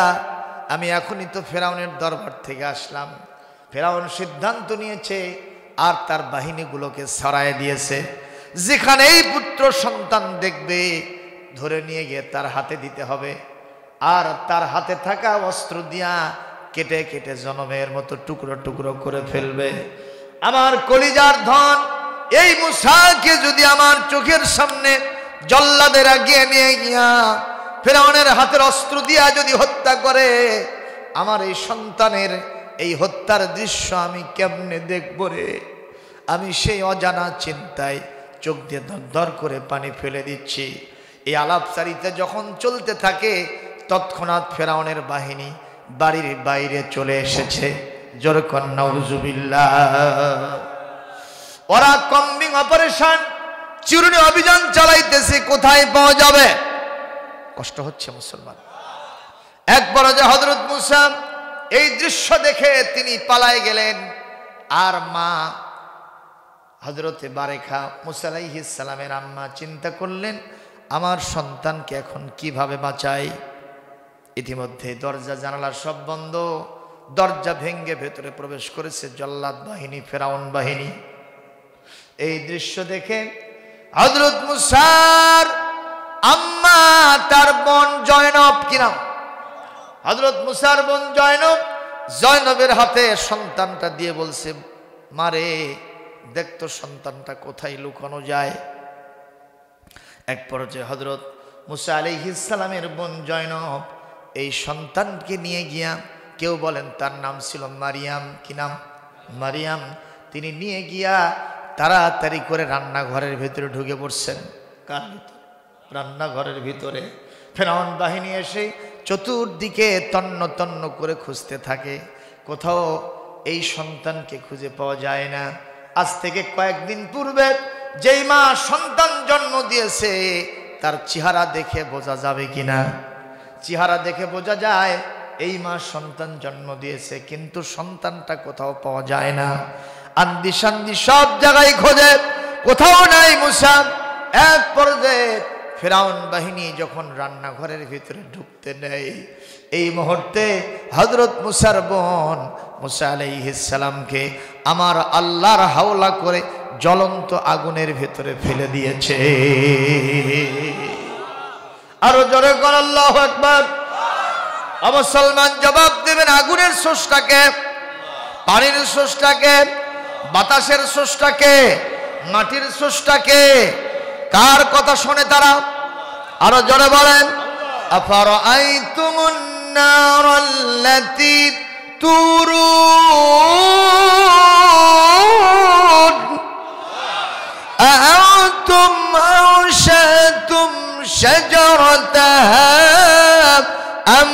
আমি এখনই তো ফেরাউনের দরবার থেকে আসলাম। ফেরাউন সিদ্ধান্ত নিয়েছে আর তার বাহিনীগুলোকে সরায় দিয়েছে, যেখানেই পুত্র সন্তান দেখবে ধরে নিয়ে গিয়ে তার হাতে দিতে হবে, আর তার হাতে থাকা অস্ত্র দিয়া কেটে কেটে জনমের মতো টুকরো টুকরো করে ফেলবে। আমার কলিজার ধন, এই মুসাকে যদি আমার চোখের সামনে জল্লাদের আগিয়ে নিয়ে গিয়া ফেরাউনের হাতের অস্ত্র দিয়া যদি হত্যা করে, আমার এই সন্তানের এই হত্যার দৃশ্য আমি কেমনে দেখব রে? আমি সেই অজানা চিন্তায় চোখ দিয়ে দর করে পানি ফেলে দিচ্ছি। এই আলাপচারিতা যখন চলতে থাকে, তৎক্ষণাৎ ফেরাউনের বাহিনী বাড়ির বাইরে চলে এসেছে। জোরে কর নাউজুবিল্লাহ। ওরা কম্বিং অপারেশন, চিরুনি অভিযান চালাইতেছে, কোথায় পাওয়া যাবে? কষ্ট হচ্ছে মুসলমান। একবার যে হযরত মুসা এই দৃশ্য দেখে তিনি পালায় গেলেন, আর মা হযরতে বারেখা মুসা আলাইহিস সালামের আম্মা চিন্তা করলেন, আমার সন্তানকে এখন কিভাবে বাঁচাই? ইতিমধ্যে দরজা জানালা সব বন্ধ, দরজা ভেঙ্গে ভেতরে প্রবেশ করেছে জল্লাদ বাহিনী, ফেরাউন বাহিনী। এই দৃশ্য দেখে হযরত মুসার আম্মা, তার বোন জয়নব, কি নাম? হযরত মুসার বোন জয়নব, জয়নবের হাতে সন্তানটা দিয়ে বলছে, মারে দেখতো সন্তানটা কোথায় লুকানো যায়। এক পর্যায়ে হযরত মুসা আলাইহিস সালামের বোন জয়নব এই সন্তানকে নিয়ে গিয়া, কেউ বলেন তার নাম ছিল মারিয়াম, কি নাম? মারিয়াম। তিনি নিয়ে গিয়া তাড়াতাড়ি করে রান্নাঘরের ভিতরে ঢুকে পড়ছেন। কার ভিতরে? রান্নাঘরের ভিতরে। ফেরাউন বাহিনী এসে চতুর্দিকে তন্ন তন্ন করে খুঁজতে থাকে, কোথাও এই সন্তানকে খুঁজে পাওয়া যায় না। আজ থেকে কয়েকদিন পূর্বে যেই মা সন্তান জন্ম দিয়েছে, তার চেহারা দেখে বোঝা যাবে কিনা? চেহারা দেখে বোঝা যায় এই মা সন্তান জন্ম দিয়েছে, কিন্তু সন্তানটা কোথাও পাওয়া যায় না। আন্দি সান্দি সব জায়গায় খোঁজে, কোথাও নাই মুসা। এক পর্যায়ে ফেরাউন বাহিনী যখন রান্নাঘরের ভিতরে ঢুকতে নেয়, এই মুহূর্তে হযরত মুসার বোন মুসা আলাইহিস সালামকে আমার আল্লাহর হাওলা করে জ্বলন্ত আগুনের ভিতরে ফেলে দিয়েছে। আরো জোরে কর আল্লাহু আকবার। মুসলমান জবাব দেবেন, আগুনের সোর্সটাকে, পানির সোর্সটাকে, বাতাসের সোর্সটাকে, মাটির সোর্সটাকে? কার কথা শোনে তারা? আরো জোরে বলেন, আফারাআইতুমুন নারাল্লাতী তুরুন আ'আনতুম আনশাতুম শাজারাতাহা আম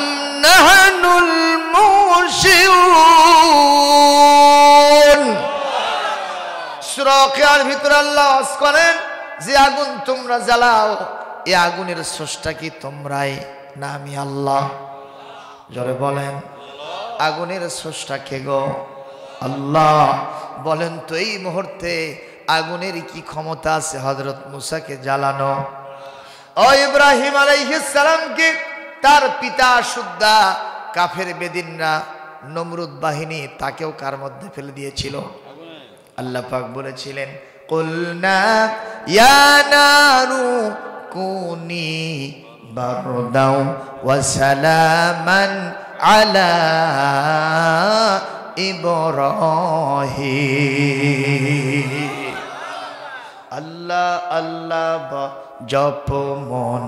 নাহনুল মুনশিউন। সূরা কিয়ার ভিতরে আল্লাহ ওয়াজ করেন যে আগুন তোমরা জ্বালাও, এই আগুনের স্রষ্টা কি তোমরাই না আমি আল্লাহ? জোরে বলেন, আগুনের স্রষ্টা কে গো? আল্লাহ। বলেন তো এই মুহূর্তে আগুনের কি ক্ষমতা আছে হযরত মুসাকে জ্বালানো? ও ইব্রাহিম আলাইহিস সালামকে তার পিতা সুদ্দা কাফের বেদিনরা, নমরুদ বাহিনী, তাকেও কার মধ্যে ফেলে দিয়েছিল? আল্লাহ পাক বলেছিলেন, কুলনা ইয়া নারু কুনি বারদাও ওয়া সালামান আলা ইব্রাহিম। আল্লাহ আল্লাহ জপ মন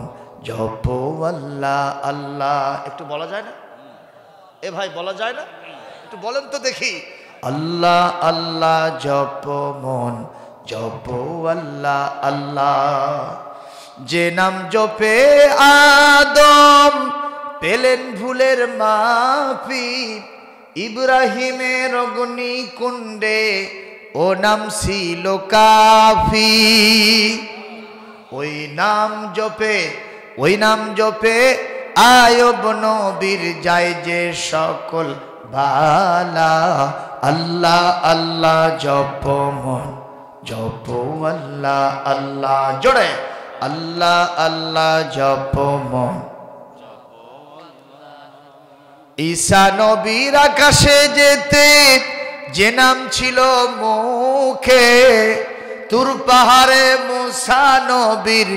জপো আল্লাহ আল্লাহ। একটু বলা যায় না এ ভাই, বলা যায় না? একটু বলেন তো দেখি। আল্লাহ আল্লাহ জপো মন, জপো আল্লাহ আল্লাহ। যে নাম জপে আদম পেলেন ভুলের মাফি, ইব্রাহিমের অগ্নিকুণ্ডে ও নাম ছিল কাফি। ওই নাম জপে আয়ব নবীর যায় যে সকল ভালা। আল্লাহ আল্লাহ জপ মন, জপো আল্লাহ আল্লাহ। জোরে আল্লাহ আল্লাহ জপ মন। ঈসা নবীর আকাশে যেতে যে নাম ছিল মুখে, তুর পাহাড়ে মুসা নবীর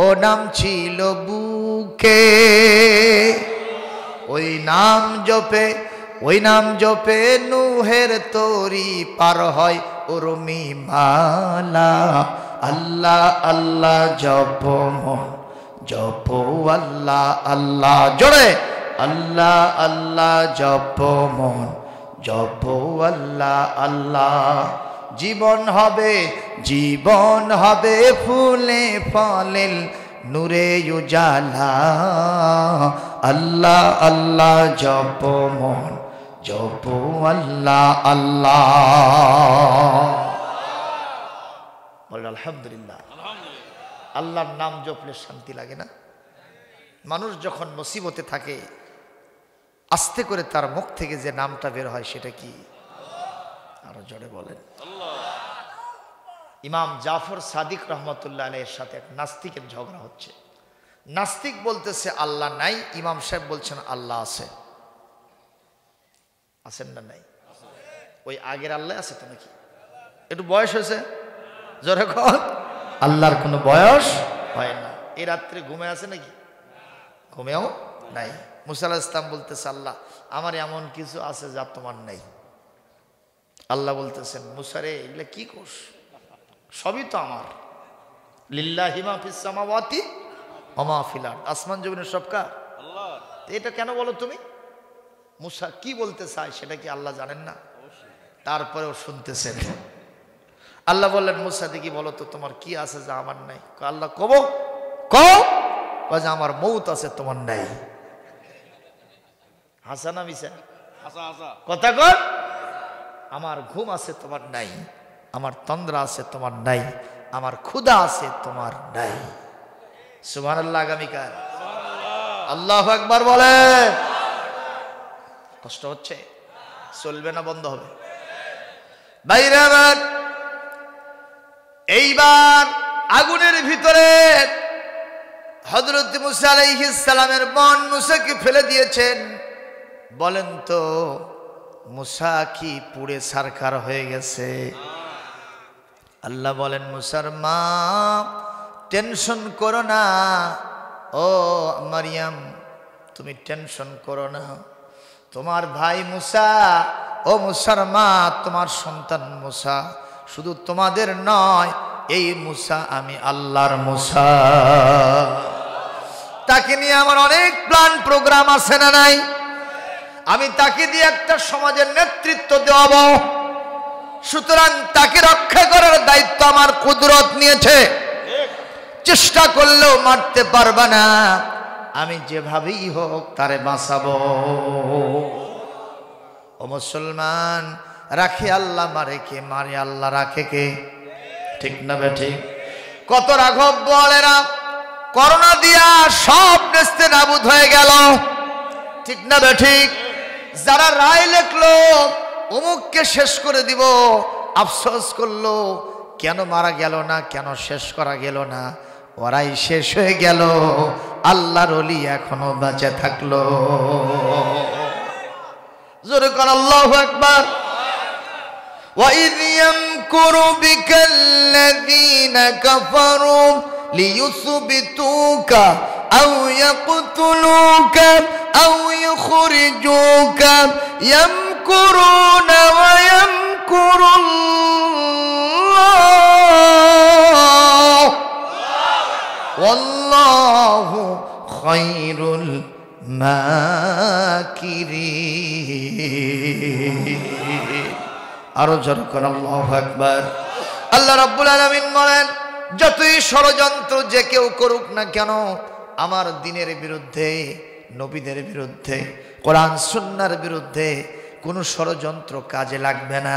ও নাম ছিল বুকে। ওই নাম জপে নুহের তরি পার হয় উর্মি মালা। আল্লাহ আল্লাহ জপ মন, জপো আল্লাহ আল্লাহ। জোরে আল্লাহ আল্লাহ জপ মন, জপো আল্লাহ আল্লাহ। জীবন হবে ফুলে ফলে নূরে উজালা। আল্লাহ আল্লাহ জপ মন, জপো আল্লাহ আল্লাহ। বলেন আলহামদুলিল্লাহ। আল্লাহর নাম জপলে শান্তি লাগে না? মানুষ যখন মুসিবতে থাকে আস্তে করে তার মুখ থেকে যে নামটা বের হয় সেটা কি? আরো জোরে বলেন। ইমাম জাফর সাদিক রহমতুল্লাহ আলাইহির সাথে এক নাস্তিকের ঝগড়া হচ্ছে। নাস্তিক বলতেছে আল্লাহ নাই, ইমাম সাহেব বলছেন আল্লাহ আছে। আছেন না নাই? ওই আগের আল্লাহ আছে তো নাকি? একটু বয়স হয়েছে? জোরে কর। আল্লাহর কোনো বয়স হয় না। এই রাত্রে ঘুমে আছে নাকি? ঘুমেও নাই। মুসা আলাইহিস সালাম বলতেছে আল্লাহ আমার এমন কিছু আছে যা তোমার নাই। আল্লাহ বলতেছেন মুসা রে এগুলা কি কোষ? সবই তো আমার। লিল্লাহি মা ফিস সামাওয়াতি ওয়া মা ফিল আরদ। আসমান জমিনের সব কার? আল্লাহ। এটা কেন বলো তুমি? মুসা কি বলতে চায় সেটা কি আল্লাহ জানেন না? তারপরেও শুনতেছেন। আল্লাহ বললেন মুসা দেখি বলো তো তোমার কি আছে যা আমার নাই? আল্লাহ কও যে আমার মৌত আছে তোমার নাই। হাসা না মিশা? কথা কর। আমার ঘুম আছে তোমার নাই, আমার তন্দ্রা আছে তোমার নাই, আমার ক্ষুধা আছে তোমার নাই। সুবহানাল্লাহ। আগামীকাল আল্লাহু আকবার বলে। কষ্ট হচ্ছে? চলবে না বন্ধ হবে? ভাইরা আমার, এইবার আগুনের ভিতরে হযরত মুসা আলাইহিস সালামের বোন মুসাকে ফেলে দিয়েছেন। বলেন তো মুসা কি পুড়ে ছারখার হয়ে গেছে? আল্লাহ বলেন মুসার মা টেনশন করো না, ও মারিয়াম তুমি টেনশন করো না। তোমার ভাই মুসা, ও মুসার মা তোমার সন্তান মুসা শুধু তোমাদের নয়, এই মুসা আমি আল্লাহর মুসা। তাকে নিয়ে আমার অনেক প্ল্যান প্রোগ্রাম আছে না নাই? আমি তাকে দিয়ে একটা সমাজের নেতৃত্ব দেওয়াবো। সুতরাং তাকে রক্ষা করার দায়িত্ব আমার কুদরত নিয়েছে। চেষ্টা করলেও মারতে পারবা না, আমি যেভাবেই হোক তারে বাঁচাবো। ও মুসলমান, রাখে আল্লাহ, মারে কে? মারে আল্লাহ, রাখে কে? ঠিক না বে ঠিক? কত রাঘব বলেরা করোনা দিয়া সব নেস্তে নাবুদ হয়ে গেল। ঠিক না বে ঠিক? যারা রায় লেখলো অমুককে শেষ করে দিব, আফসোস করলো কেন মারা গেল না, কেন শেষ করা গেল না। ওরাই শেষ হয়ে গেল, আল্লাহর ওলি এখনো বেঁচে থাকলো। জোরে কর আল্লাহু আকবার। وَإِذْ يَمْكُرُ بِكَ الَّذِينَ كَفَرُوا لِيُثْبِتُوكَ أَوْ يَقْتُلُوكَ أَوْ يُخْرِجُوكَ يَمْكُرُونَ وَيَمْكُرُ اللَّهُ وَاللَّهُ আরো জোরে করে আল্লাহু আকবার। আল্লাহ রাব্বুল আলামিন বলেন, যতই ষড়যন্ত্র যে কেউ করুক না কেন আমার দ্বীনের বিরুদ্ধে, নবীদের বিরুদ্ধে, কোরআন সুন্নাহর বিরুদ্ধে কোনো ষড়যন্ত্র কাজে লাগবে না।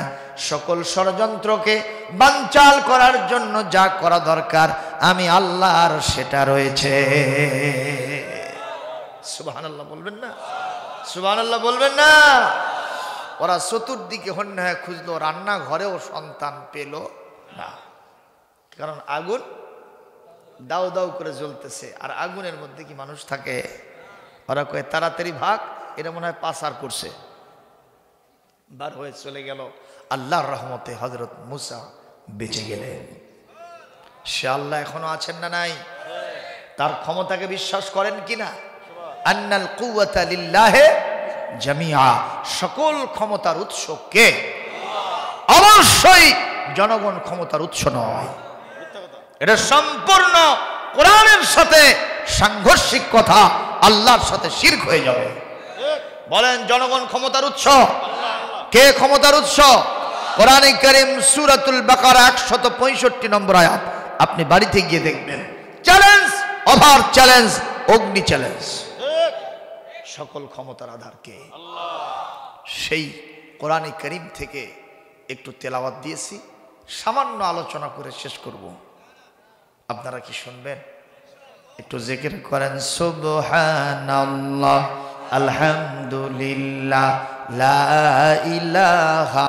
সকল ষড়যন্ত্রকে বানচাল করার জন্য যা করা দরকার আমি আল্লাহর সেটা রয়েছে। সুবহানাল্লাহ বলবেন না? সুবহানাল্লাহ বলবেন না? ওরা চতুর্দিকে হন্যে খুঁজলো, রান্নাঘরেও সন্তান পেল না, কারণ আগুন দাউ দাউ করে জ্বলতেছে, আর আগুনের মধ্যে কি মানুষ থাকে? ওরা কয়ে তাড়াতাড়ি ভাগ, এটা মনে হয় পাচার করছে। বার হয়ে চলে গেল। আল্লাহর রহমতে হযরত মুসা বেঁচে গেলেন। সে আল্লাহ এখনো আছেন না নাই? তার ক্ষমতাকে বিশ্বাস করেন কিনা? আন্নাল কুওয়াতা লিল্লাহি জামিআ, সকল ক্ষমতার উৎস কে? অবশ্যই জনগণ ক্ষমতার উৎস নয়। এটা সম্পূর্ণ কোরআনের সাথে সাংঘর্ষিক কথা, আল্লাহর সাথে শিরক হয়ে যাবে। বলেন জনগণ ক্ষমতার উৎস? কে ক্ষমতার উৎস? কোরআনে কারীম সূরাতুল বাকারা 165 নম্বর আয়াত, আপনি বাড়িতে গিয়ে দেখবেন। চ্যালেঞ্জ, ওভার চ্যালেঞ্জ, অগ্নি চ্যালেঞ্জ। সকল ক্ষমতার আধার কে? সেই কোরআনে কারীম থেকে একটু তেলাওয়াত দিয়েছি, সামান্য আলোচনা করে শেষ করব। আপনারা কি শুনবেন? একটু জিকির করেন, সুবহানাল্লাহ, আলহামদুলিল্লাহ, লা ইলাহা,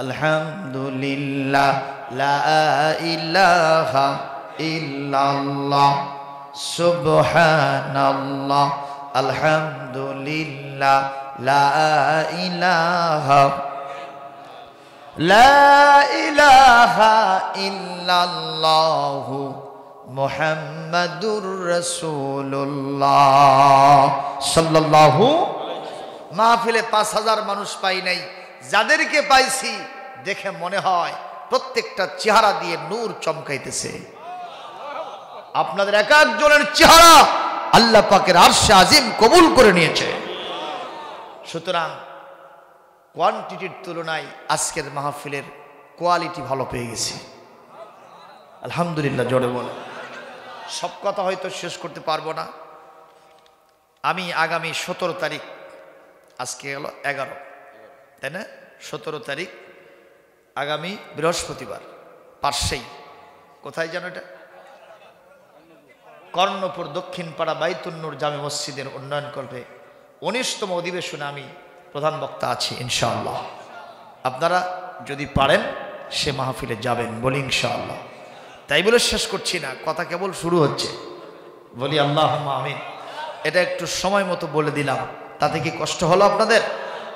আলহামদুলিল্লাহ, লা ইলাহা ইল্লাল্লাহ, সুবহানাল্লাহ, আলহামদুলিল্লাহ, লা ইলাহা, লা ইলাহা ইল্লাল্লাহু মুহাম্মাদুর রাসূলুল্লাহ সাল্লাল্লাহু। মাহফিলে 5000 মানুষ পাই নাই, যাদেরকে পাইছি দেখে মনে হয় প্রত্যেকটা চেহারা দিয়ে নূর চমকাইতেছে। আপনাদের এক একজনের চেহারা আল্লাহ পাকের আরশে আজিম কবুল করে নিয়েছে। সুতরাং কোয়ান্টিটির তুলনায় আজকের মাহফিলের কোয়ালিটি ভালো পেয়ে গেছি, আলহামদুলিল্লাহ। জোরে বলে সব কথা হয়তো শেষ করতে পারবো না। আমি আগামী 17 তারিখ, আজকে হলো 11, তাই না? 17 তারিখ আগামী বৃহস্পতিবার, পাশেই কোথায় জানো এটা? কর্ণপুর দক্ষিণ পাড়া বাইতুন নূর জামে মসজিদের উন্নয়ন কল্পে 19তম অধিবেশনে আমি প্রধান বক্তা আছি ইনশাআল্লাহ। আপনারা যদি পারেন সে মাহফিলে যাবেন, বলি ইনশাআল্লাহ। তাই বলে শেষ করছি না, কথা কেবল শুরু হচ্ছে, বলি আল্লাহুম্মা আমিন। এটা একটু সময় মতো বলে দিলাম, তাতে কি কষ্ট হলো আপনাদের?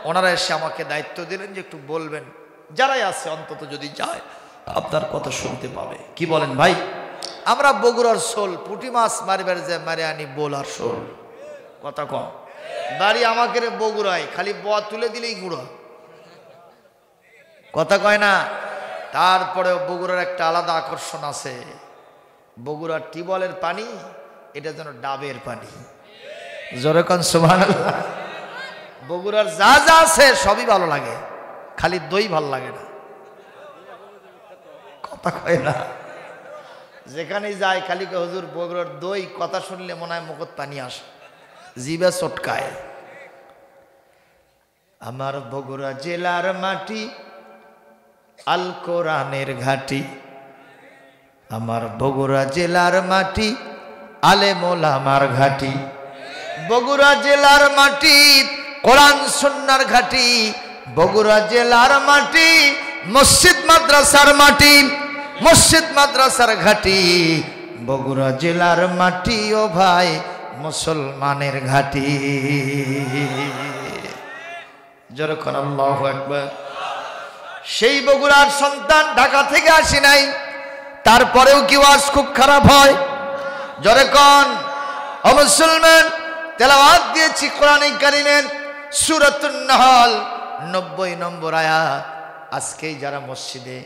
ওনারা এসে আমাকে দায়িত্ব দিলেন যে একটু বলবেন, যারাই আছে অন্তত যদি যায় আপনার কথা শুনতে পাবে। কি বলেন ভাই? আমরা বগুড়ার শোল, পুঁটি মাছ মারিবার যে মারে আনি বোল আর শোল, কথা কম। বাড়ি আমাকে বগুড়ায়, খালি বোয়া তুলে দিলেই গুঁড়ো, কথা কয় না। তারপরেও বগুড়ার একটা আলাদা আকর্ষণ আছে। বগুড়ার টিউবওয়েলের পানি এটা যেন ডাবের পানি, জোরে কোন সুবহানাল্লাহ। বগুড়ার যা যা আছে সবই ভালো লাগে, খালি দই ভালো লাগে না, কথা কয় না। যেখানেই যায় খালি কে হুজুর বগুড়ার দই, কথা শুনলে মনে হয় মুখত পানি আসে, জিভে চটকায়। আমার বগুড়া জেলার মাটি আল কোরআনের ঘাটি, আমার বগুড়া জেলার মাটি আলেম ওলামার ঘাটি, বগুড়া জেলার মাটি কোরআন সুন্নাহর ঘাটি, বগুড়া জেলার মাটি মসজিদ মাদ্রাসার মাটি, মসজিদ মাদ্রাসার ঘাটি, বগুড়া জেলার মাটি ও ভাই মুসলমানের ঘাটি। যখন আল্লাহু আকবার। সেই বগুড়ার সন্তান, ঢাকা থেকে আসি নাই, তারপরেও কি ওয়াজ খুব খারাপ হয়? জোরে কোন ও মুসলমান। তেলাওয়াত দিয়েছি কোরআনে কারীমের সূরাতুন নাহল 90 নম্বর আয়াত। আজকেই যারা মসজিদে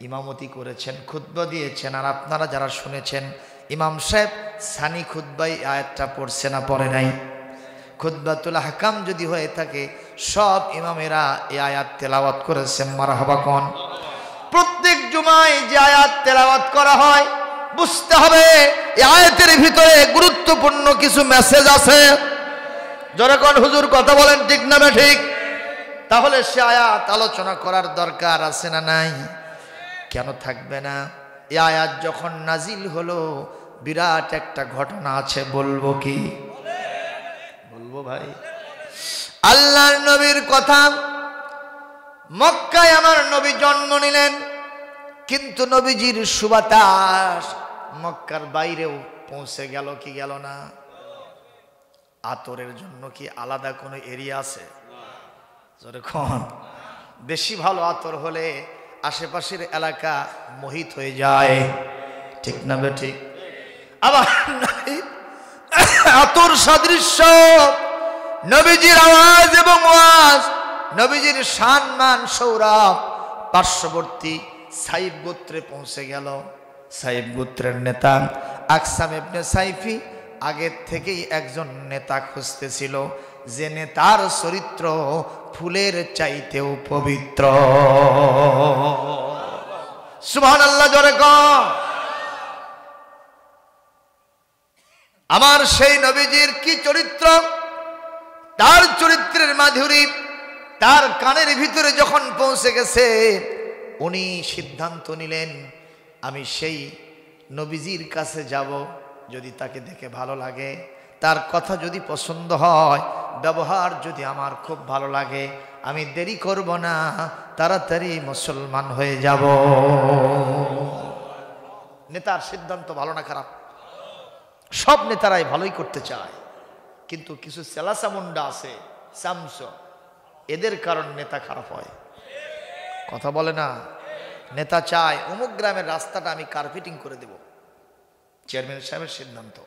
ইমামতি করেছেন, খুতবা দিয়েছেন, আর আপনারা যারা শুনেছেন, ইমাম সাহেব সানি খুতবাই আয়াতটা পড়ছে না পড়ে নাই? খুতবাতুল আহকাম যদি হয়ে থাকে সব ইমামেরা এই আয়াত তেলাওয়াত করেছেন। মারহাবা কোন। প্রত্যেক জুমায় যে আয়াত তেলাওয়াত করা হয় বুঝতে হবে এই আয়াতের ভিতরে গুরুত্বপূর্ণ কিছু মেসেজ আছে। যারা কোন হুজুর কথা বলেন ঠিক না ঠিক? তাহলে সে আয়াত আলোচনা করার দরকার আছে না নাই? কেন থাকবে না? এই আয়াত যখন নাজিল হলো বিরাট একটা ঘটনা আছে, বলবো কি? বলবো ভাই। আল্লাহর নবীর কথা, মক্কায় আমার নবী জন্ম নিলেন, কিন্তু নবীজির সুবাতাস মক্কার বাইরেও পৌঁছে গেল কি গেল না? আতরের জন্য কি আলাদা কোনো এরিয়া আছে? যখন বেশি ভালো আতর হলে আশেপাশের এলাকা মোহিত হয়ে যায়, ঠিক না ঠিক? আবার আতর সাদৃশ্য নবীজির আওয়াজ এবং ওয়াজ, নবীজির সম্মান সৌরভ পার্শ্ববর্তী সাইফ গোত্রে পৌঁছে গেল। সাইফ গোত্রের নেতা আকসাম ইবনে সাইফি আগের থেকেই একজন নেতা খুঁজতেছিল, যে নেতার চরিত্র ফুলের চাইতেও পবিত্র। সুবহানাল্লাহ, জোরে কর। আমার সেই নবীজির কি চরিত্র, তার চরিত্রের মাধুরী তার কানের ভিতরে যখন পৌঁছে গেছে, উনি সিদ্ধান্ত নিলেন আমি সেই নবীজির কাছে যাব, যদি তাকে দেখে ভালো লাগে, তার কথা যদি পছন্দ হয়, ব্যবহার যদি আমার খুব ভালো লাগে, আমি দেরি করব না, তাড়াতাড়ি মুসলমান হয়ে যাব। নেতার সিদ্ধান্ত ভালো না খারাপ? সব নেতারাই ভালোই করতে চায়, কিন্তু কিছু সেলাসামুন্ডা আছে, সামস, এদের কারণ নেতা খারাপ হয়। কথা বলে না? নেতা চায় অমুক গ্রামের রাস্তাটা আমি কার্পেটিং করে দেব। চেয়ারম্যান সাহেবের সিদ্ধান্ত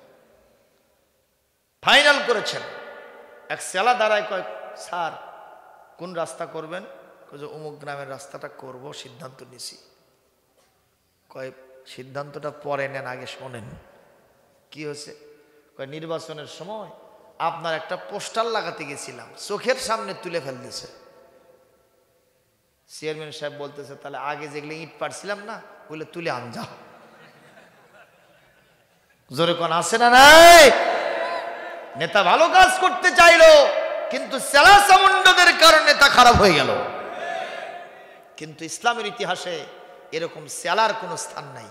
ফাইনাল করেছেন। এক সেলা দাঁড়ায়, কয় স্যার কোন রাস্তা করবেন? অমুক গ্রামের রাস্তাটা করব, সিদ্ধান্ত নিছি। কয় সিদ্ধান্তটা পরে নেন, আগে শোনেন। কি হয়েছে? কয় নির্বাচনের সময় আপনার একটা পোস্টার লাগাতে গেছিলাম, চোখের সামনে তুলে ফেল দিয়েছে। চেয়ারম্যান সাহেব বলতেছে, তাহলে আগে যেগুলো ইট পারছিলাম না, ওগুলো তুলে আন যাও। জোরে কোন আছে না নাই? নেতা ভালো কাজ করতে চাইলো, কিন্তু সেলাসামুন্ডাদের কারণে নেতা খারাপ হয়ে গেল। কিন্তু ইসলামের ইতিহাসে এরকম সেলার কোনো স্থান নাই।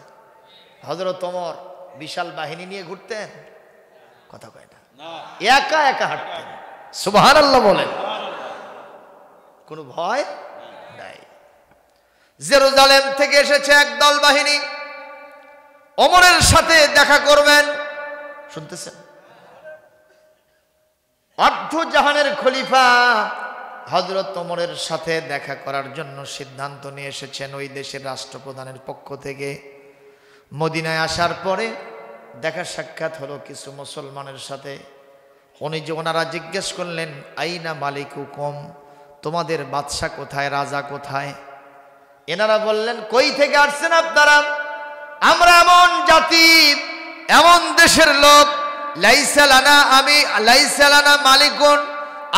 হযরত ওমর বিশাল বাহিনী নিয়ে ঘুরতেন, কথা কয় না, একা একা হাঁটতেন। সুবহানাল্লাহ বলেন। কোনো ভয় নাই। জেরুজালেম থেকে এসেছে এক দল বাহিনী, ওমরের সাথে দেখা করবেন। শুনতেছেন? অর্ধ জাহানের খলিফা হযরত ওমরের সাথে দেখা করার জন্য সিদ্ধান্ত নিয়ে এসেছেন ওই দেশের রাষ্ট্রপ্রধানের পক্ষ থেকে। মদিনায় আসার পরে দেখা সাক্ষাৎ হলো কিছু মুসলমানের সাথে। ওনারা জিজ্ঞেস করলেন, আইনা মালিকুকুম, তোমাদের বাদশা কোথায়, রাজা কোথায়? এনারা বললেন, কই থেকে আসছেন আপনারা? আমরা এমন জাতি, এমন দেশের লোক, লাইসা লানা মালিকুন,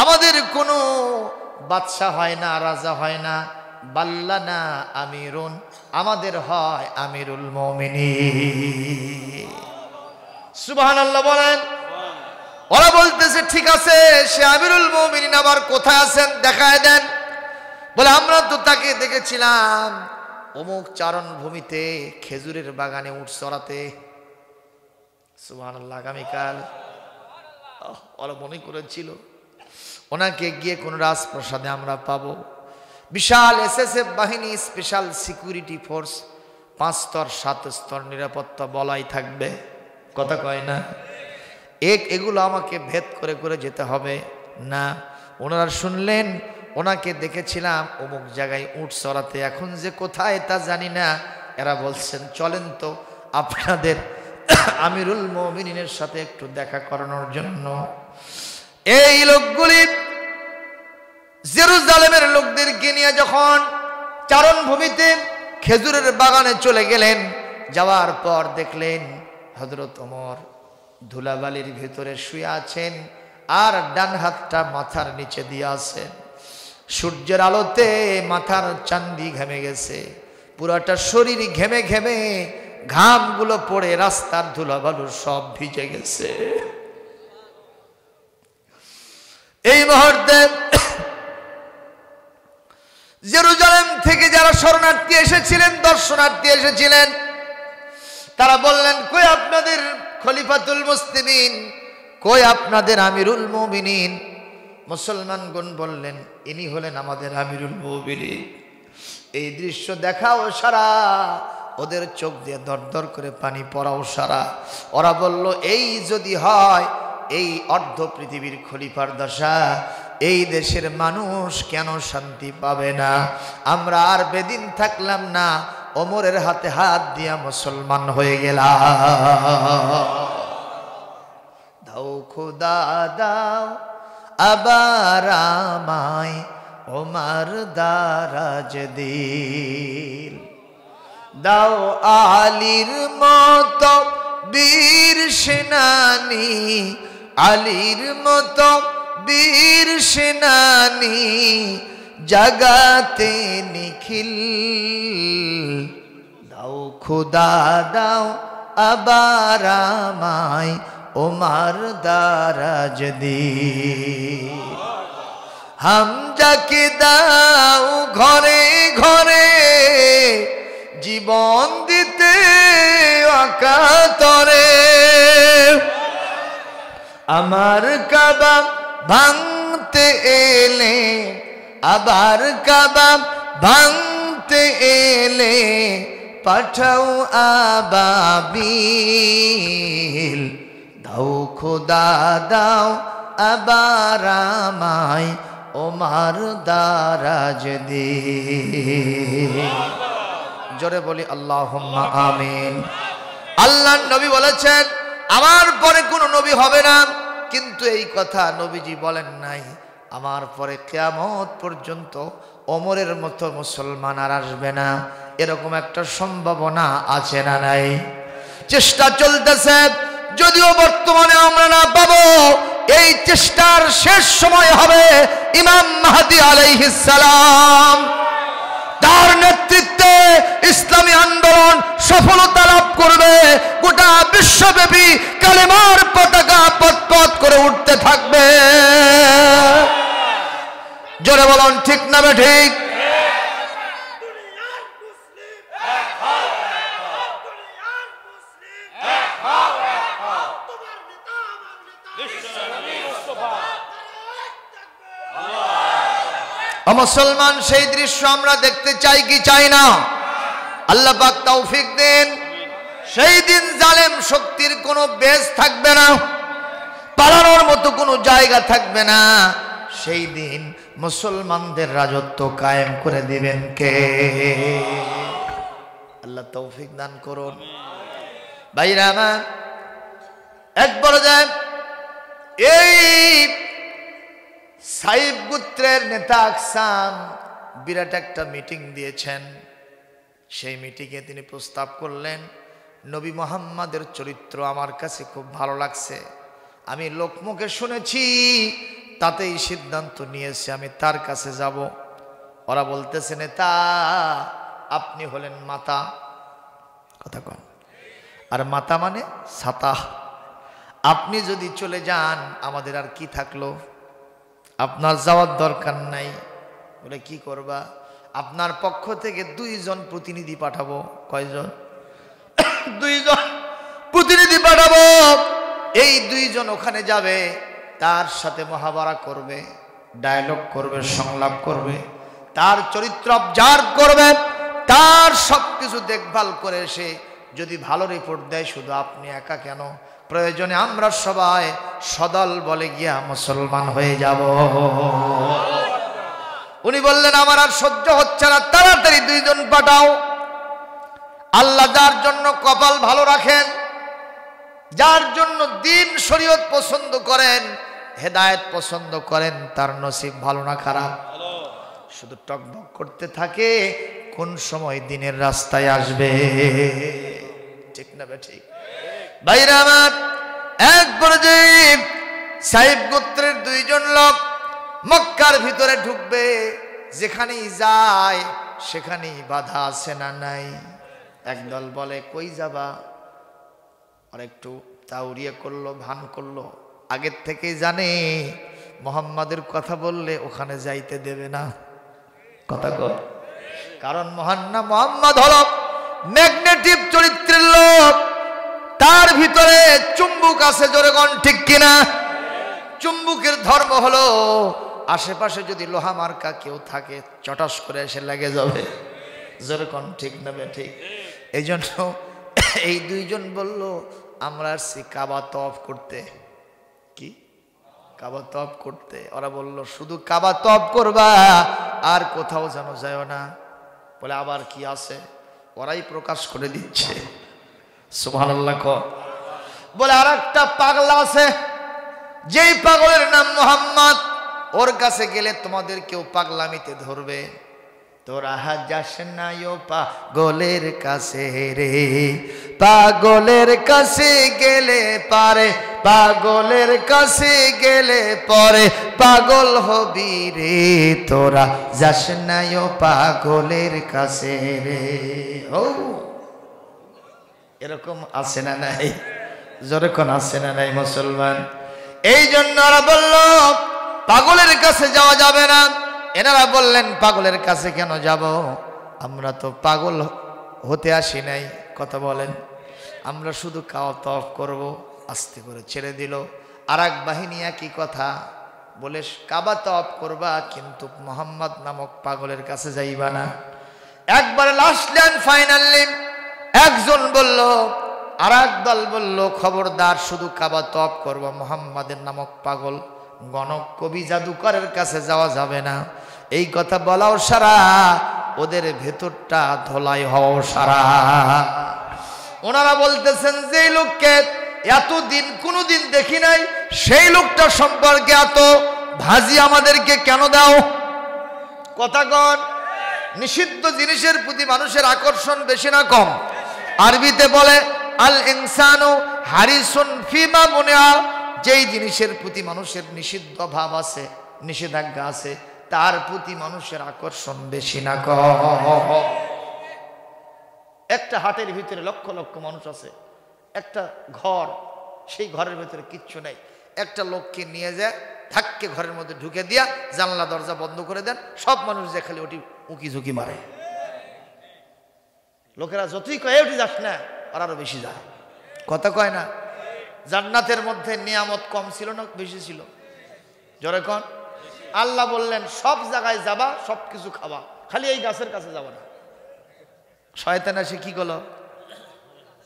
আমাদের কোনো বাদশা হয় না, রাজা হয় না। বাল্লানা আমিরুন, আমাদের হয় আমিরুল মুমিনিন। সুবহানাল্লাহ বলেন। ওরা বলতেছে, ঠিক আছে, সে আমিরুল মুমিনিন আবার কোথায় আছেন দেখায় দেন। বলে, আমরা তো তাকে দেখেছিলাম অমুক চারণ ভূমিতে খেজুরের বাগানে উট চড়াতে। সুবহানাল্লাহ। আগামীকাল ওরা মনে করেছিল ওনাকে গিয়ে কোন রাজপ্রাসাদে আমরা পাবো। বিশাল এসএসএফ বাহিনী, স্পেশাল সিকিউরিটি ফোর্স, 5 স্তর 7 স্তর নিরাপত্তা বলাই থাকবে। কথা কয় না? এগুলো আমাকে ভেদ করে করে যেতে হবে না। ওনারা শুনলেন ওনাকে দেখেছিলাম অমুক জায়গায় উট চড়াতে, এখন যে কোথায় তা জানি না। এরা বলছেন, চলেন তো আপনাদের আমিরুল মুমিনিনের সাথে একটু দেখা করানোর জন্য। এই লোকগুলি জেরুজালেমের লোকদেরকে নিয়ে যখন চারণভূমিতে খেজুরের বাগানে চলে গেলেন, যাওয়ার পর দেখলেন হযরত ওমর ধুলাবালির ভিতরে শুয়ে আছেন, আর ডান হাতটা মাথার নিচে দিয়ে আছেন। সূর্যের আলোতে মাথার চান্দি ঘেমে গেছে, পুরাটা শরীর ঘেমে ঘেমে ঘামগুলো পড়ে রাস্তার ধুলাবালু সব ভিজে গেছে। এই মুহূর্তে জেরুজালেম থেকে যারা শরণার্থী এসেছিলেন, দর্শনার্থী এসেছিলেন, তারা বললেন, কই আপনাদের খলিফাতুল মুসলিমিন, কই আপনাদের আমিরুল মুমিনিন? মুসলমানগণ বললেন, ইনি হলেন আমাদের আমিরুল মুমিনিন। এই দৃশ্য দেখাও সারা, ওদের চোখ দিয়ে দরদর করে পানি পড়াও সারা। ওরা বলল, এই যদি হয় এই অর্ধ পৃথিবীর খলিফার দশা, এই দেশের মানুষ কেন শান্তি পাবে না? আমরা আর বেদিন থাকলাম না, ওমরের হাতে হাত দিয়া মুসলমান হয়ে গেলাম। দাও খোদা দাও আবার আমায় ওমর দারাজ দিল, দাও আলীর মতো বীর সেনানী, আলীর মতো বীর সেনানী, জাগাতে নিখিল, দাও খোদা দাও আবার আমায় ওমর দারাজ দিল। হামজাকে দাও ঘরে ঘরে জীবন দিতে অকাতরে, আমার কাবা ভাঙতে এলে, আবার কাবা ভাঙতে এলে, পাঠাও আবাবিল, দাও খোদা দাও আবার আমায় ওমর দারাজ দিল। জোরে বলি আল্লাহুম্মা আমিন। আল্লাহর নবী বলেছেন, আমার পরে কোনো নবী হবে না, কিন্তু এই কথা নবীজি বলেন নাই, আমার পরে কিয়ামত পর্যন্ত ওমরের মতো মুসলমান আর আসবে না। এরকম একটা সম্ভাবনা আছে না নাই? চেষ্টা চলতেছে, যদিও বর্তমানে আমরা না পাবো, এই চেষ্টার শেষ সময় হবে ইমাম মাহদী আলাইহিস সালাম। তার নেতৃত্বে ইসলামী আন্দোলন সফলতা লাভ করবে, গোটা বিশ্বব্যাপী কালেমার পতাকা পথ করে উঠতে থাকবে। জোরে বলুন ঠিক না ঠিক? মুসলমান, সেই দৃশ্য আমরা দেখতে চাই কি চাই না? আল্লাহ পাক তৌফিক দেন। সেই দিন জালেম শক্তির কোনো বেজ থাকবে না, পালানোর মতো কোনো জায়গা থাকবে না। সেই দিন মুসলমানদের রাজত্ব কায়েম করে দিবেন কে? আল্লাহ তৌফিক দান করুন। ভাইরা আমার, একবার যায় এই সাইব গোত্রের নেতা আকসাম বিরাট একটা মিটিং দিয়েছেন। সেই মিটিংয়ে তিনি প্রস্তাব করলেন, নবী মুহাম্মাদের চরিত্র আমার কাছে খুব ভালো লাগছে, আমি লোকমুখে শুনেছি, তাতেই সিদ্ধান্ত নিয়েছি আমি তার কাছে যাব। ওরা বলতেছে, নেতা আপনি হলেন মাতা, কথা কন, আর মাতা মানে ছাতা, আপনি যদি চলে যান আমাদের আর কি থাকলো? আপনার যাওয়ার দরকার নাই। বলে, কি করবা? আপনার পক্ষ থেকে 2 জন প্রতিনিধি পাঠাবো। কয়জন? 2 জন প্রতিনিধি পাঠাবো। এই 2 জন ওখানে যাবে, তার সাথে মহাবারা করবে, ডায়লগ করবে, সংলাপ করবে, তার চরিত্র অবজার্ভ করবে, তার সবকিছু দেখভাল করে এসে যদি ভালো রিপোর্ট দেয়, শুধু আপনি একা কেন, প্রয়োজনে আমরা সবাই সদল বলে গিয়া মুসলমান হয়ে যাব। উনি বললেন, আমার আর সহ্য হচ্ছে না, তাড়াতাড়ি 2 জন পাঠাও। আল্লাহ যার জন্য কপাল ভালো রাখেন, যার জন্য দ্বীন শরীয়ত পছন্দ করেন, হেদায়েত পছন্দ করেন, তার নসিব ভালো না খারাপ? শুধু টকবক করতে থাকে কোন সময় দ্বীনের রাস্তায় আসবে। ঠিক না ঠিক? ভাইরা আমার, এক পর্যায়ে সাইব গোত্রের 2 জন লোক মক্কার ভিতরে ঢুকবে, যেখানেই যায় সেখানেই বাধা আছে না নাই? একদল বলে কই যাবা, আর একটু তাউরিয়া করলো, ভান করলো, আগের থেকেই জানে মুহাম্মাদের কথা বললে ওখানে যাইতে দেবে না। কথা কর, কারণ মহান্না মুহাম্মদ হলো ম্যাগনেটিক চরিত্রের লোক, তার ভিতরে চুম্বক আছে, জোরে কোন ঠিক কিনা? চুম্বকের ধর্ম হলো আশেপাশে যদি লোহা মার্কা কেউ থাকে চটাস করে এসে লেগে যাবে, জোরে কোন ঠিক না ঠিক? এই জন্য এই দুইজন বলল আমরা আসছি কাবা তওয়াফ করতে। কি কাবা তওয়াফ করতে? ওরা বলল শুধু কাবা তওয়াফ করবা, আর কোথাও যেন যায় না। বলে আবার কি আছে? ওরাই প্রকাশ করে দিচ্ছে, সুবহানাল্লাহ। বলে আর একটা পাগলা আছে, যেই পাগলের নাম মুহাম্মদ, ওর কাছে গেলে তোমাদের কেউ পাগলামিতে ধরবে। তোরা যাস না ও পাগলের কাছে রে, পাগলের কাছে গেলে পারে, পাগলের কাছে গেলে পরে পাগল হবি রে। তোরা যাস না ও পাগলের কাছে রে। ও এরকম আছে না নাই? যেরকম আছে না নাই মুসলমান? এই জন্য ওরা বলল পাগলের কাছে যাওয়া যাবে না। এনারা বললেন পাগলের কাছে কেন যাব? আমরা তো পাগল হতে আসি নাই। কথা বলেন, আমরা শুধু কাবা তওয়াফ করব। আস্তে করে ছেড়ে দিল। আর এক বাহিনী একই কথা বলে কাবা তওয়াফ করবা, কিন্তু মুহাম্মদ নামক পাগলের কাছে যাইবা না। একবার লাস্ট এন্ড ফাইনালি একজন বলল, আর এক দল বলল খবরদার, শুধু কাবা তওয়াফ করব, মুহাম্মাদের নামক পাগল গণক কবি জাদুকরের কাছে যাওয়া যাবে না। এই কথা বলাও সারা, ওদের ভেতরটা ধোলাই হওয়াও সারা। ওনারা বলতেছেন যে লোককে এতদিন কোনোদিন দেখি নাই, সেই লোকটা সম্পর্কে এত ভাজি আমাদেরকে কেন দাও? কথা কন। নিষিদ্ধ জিনিসের প্রতি মানুষের আকর্ষণ বেশি না কম? আরবিতে বলে আল ইনসানু হারিসুন ফিমা মুনিয়া, যেই জিনিসের প্রতি মানুষের নিষিদ্ধ ভাব আছে, নিষেধাজ্ঞা আছে, তার প্রতি মানুষের আকর্ষণ বেশি না কম? একটা হাটের ভিতরে লক্ষ লক্ষ মানুষ আছে, একটা ঘর, সেই ঘরের ভিতরে কিচ্ছু নেই, একটা লোককে নিয়ে যায় ধাক্কে ঘরের মধ্যে ঢুকে দিয়া জানলা দরজা বন্ধ করে দেন, সব মানুষ যে খালি ওটি উকি ঝুঁকি মারে। লোকেরা যতই কয়ে ওটি যাস না, আর আরো বেশি যায়। কথা কয় না? জান্নাতের মধ্যে নিয়ামত কম ছিল না বেশি ছিল? জোরে কন। আল্লাহ বললেন সব জায়গায় যাবা, সব কিছু খাবা, খালি এই গাছের কাছে যাবা না। শয়তান এসে কি করলো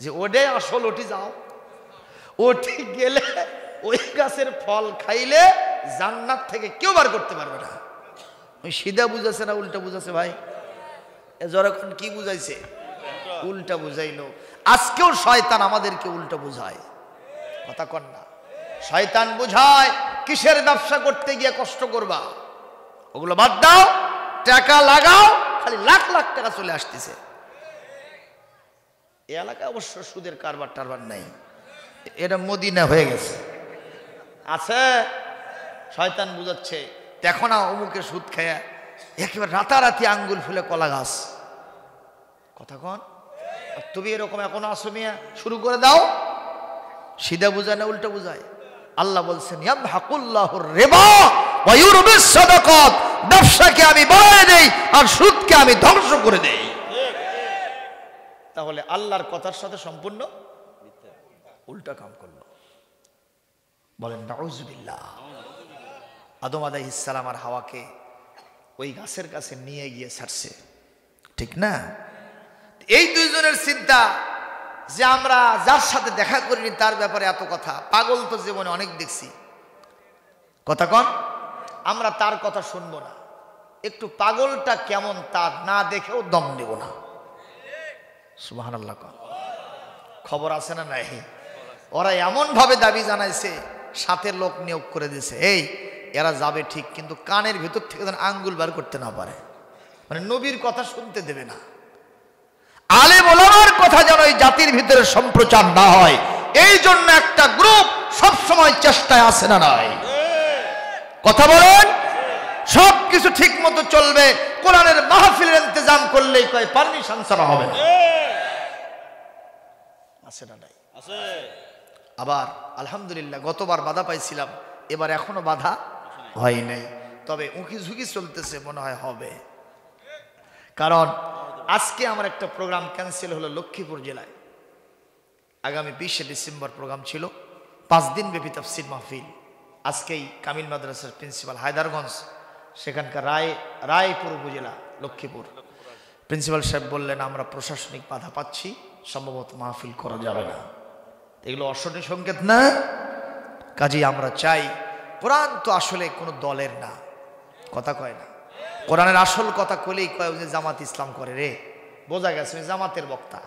যে ওডে আসল, ওটি যাও, ওটি গেলে ওই গাছের ফল খাইলে জান্নাত থেকে কেউ বার করতে পারবে না। ওই সিধা বুঝাছে না উল্টা বুঝাছে? ভাই যখন কি বুঝাইছে? উল্টা বুঝাইলো। আজকেও শয়তান আমাদেরকে উল্টা বুঝায়। কথা কন না? শয়তান বুঝায় কিসের ব্যবসা করতে গিয়ে কষ্ট করবা, ওগুলো বাদ দাও, টাকা লাগাও, খালি লাখ লাখ টাকা চলে আসতেছে। এই এলাকায় অবশ্য সুদের কারবার টারবার নাই, এটা মদিনা হয়ে গেছে। আছে শয়তান বুঝাচ্ছে, দেখো না অমুকে সুদ খায়া একেবারে রাতারাতি আঙ্গুল ফুলে কলা গাছ। কথা কন। তুমি এরকম এখনো আসো মিয়া, শুরু করে দাও। সিধা বুঝায় না উল্টা বুঝায়? আল্লাহ বলছেন ইয়ামহাকুল্লাহুর রিবা ওয়া ইউরবিস সাদাকাত, ব্যবসাকে আমি বাড়ায় দেই আর সুদকে আমি ধ্বংস করে দেই। তাহলে আল্লাহর কথার সাথে সম্পূর্ণ উল্টা কাম করলো। বলেন নাউযুবিল্লাহ। আদম আলাইহিস সালাম আর হাওয়াকে ওই গাছের কাছে নিয়ে গিয়ে ছাড়ছে, ঠিক না? এই দুইজনের চিন্তা যে আমরা যার সাথে দেখা করিনি তার ব্যাপারে এত কথা। পাগল তো জীবনে অনেক দেখছি। কথা কন। আমরা তার কথা শুনবো না, একটু পাগলটা কেমন তার না দেখেও দম নেব না। সুবহানাল্লাহ। খবর আছে না নাই? ওরা এমন ভাবে দাবি জানাইছে, সাথে লোক নিয়োগ করে দিয়েছে, এই এরা যাবে ঠিক, কিন্তু কানের ভেতর থেকে যেন আঙ্গুল বার করতে না পারে, মানে নবীর কথা শুনতে দেবে না। আলেম ওলামার কথা যেন এই জাতির ভিতরে সম্প্রচার না হয়, এই জন্য একটা গ্রুপ সব সময় চেষ্টায় আছে না নাই? কথা বলেন। সব কিছু ঠিক মতো চলবে, কোরআনের মাহফিলের ইন্তজাম করলেই কয় পারমিশন ছাড়া হবে না। আছে না নাই? আছে। আবার আলহামদুলিল্লাহ গতবার বাধা পাইছিলাম, এবার এখনো বাধা হয় নাই, তবে উঁকি ঝুঁকি চলতেছে, মনে হয় হবে। কারণ আজকে আমার একটা প্রোগ্রাম ক্যান্সেল হলো লক্ষ্মীপুর জেলায়। আগামী 20শে ডিসেম্বর প্রোগ্রাম ছিল, 5 দিন ব্যাপী তাফসীর মাহফিল। আজকেই কামিল মাদ্রাসার প্রিন্সিপাল হায়দারগঞ্জ, সেখানকার রায়পুর উপজেলা লক্ষ্মীপুর, প্রিন্সিপাল সাহেব বললেন আমরা প্রশাসনিক বাধা পাচ্ছি, সম্ভবত মাহফিল করা যাবে না। এগুলো অশনি সংকেত না? কাজেই আমরা চাই, কোরআন তো আসলে কোনো দলের না, কথা কয় না। কোরআনের আসল কথা কইলেই কয় যে জামাত ইসলাম করে রে, বোঝা গেছে জামাতের বক্তা।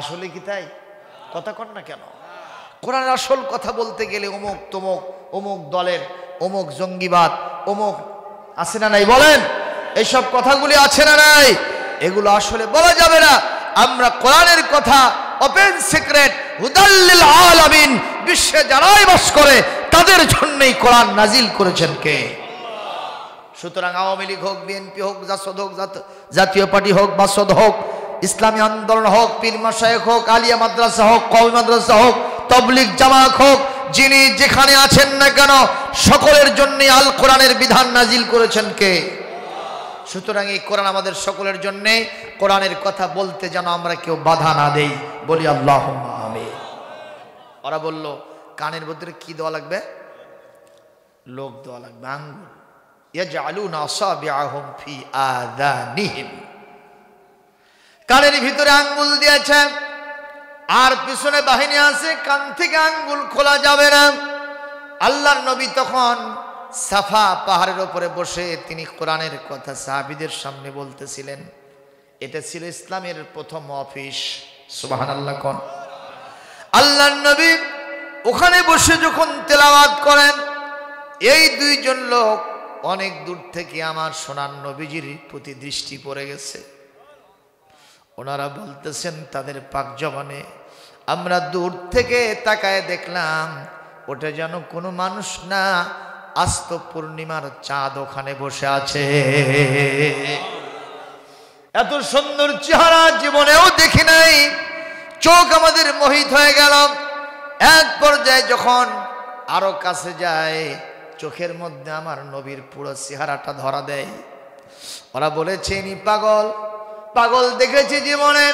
আসলে কি তাই? কথা কন না কেন? কোরআনের আসল কথা বলতে গেলে অমুক তমুক, অমুক দলের, অমুক জঙ্গিবাদ, অমুক আছে না নাই বলেন? এইসব কথাগুলি আছে না নাই? এগুলো আসলে বলা যাবে না। আমরা কোরআনের কথা ওপেন সিক্রেট, হুদাল্লিল আলামিন, বিশ্বে যারাই বাস করে তাদের জন্যই কোরআন নাজিল করেছেন কে? সুতরাং আওয়ামী লীগ হোক, বিএনপি হোক, জাসদ হোক, জাতীয় পার্টি হোক, বাসদ হোক, ইসলামী আন্দোলন হোক, পীর মাশায়েখ হোক, আলিয়া মাদ্রাসা হোক, কওমি মাদ্রাসা হোক, তাবলীগ জামাত হোক, যিনি যেখানে আছেন না কেন সকলের জন্য আল কোরআনের বিধান নাজিল করেছেন কে? সুতরাং এই কোরআন আমাদের সকলের জন্য। কোরআনের কথা বলতে যেন আমরা কেউ বাধা না দেই, বলি আল্লাহুম্মা আমিন। ওরা বলল কানের ভিতরে কি দেওয়া লাগবে? লোক দেওয়া লাগবে, আঙ্গুল। ইয়াজআলুনা আসাবিআহুম ফি আযানিহিম, কানের ভিতরে আঙ্গুল দিয়েছে, আর পিছনে বাহিনী আছে, কান থেকে আঙ্গুল খোলা যাবে না। আল্লাহর নবী তখন সাফা পাহাড়ের উপরে বসে তিনি কোরআনের কথা সাহাবীদের সামনে বলতেছিলেন। এটা ছিল ইসলামের প্রথম অফিস। সুবহানাল্লাহ কোন? আল্লাহর নবী ওখানে বসে যখন তেলাওয়াত করেন, এই দুইজন লোক অনেক দূর থেকে আমার সোনার নবীজির প্রতি দৃষ্টি পড়ে গেছে। ওনারা বলতেছেন তাদের পাক জবানে, আমরা দূর থেকে তাকায় দেখলাম ওটা যেন কোনো মানুষ না, আস্ত পূর্ণিমার চাঁদ ওখানে বসে আছে। এত সুন্দর চেহারা জীবনেও দেখি নাই। চোখ আমাদের মোহিত হয়ে গেল। এক পর্যায়ে যখন আরো কাছে যায়, চোখের মধ্যে আমার নবীর পুরো চেহারাটা ধরা দেয়। ওরা বলেছে ইনি পাগল। পাগল দেখেছি জীবনে,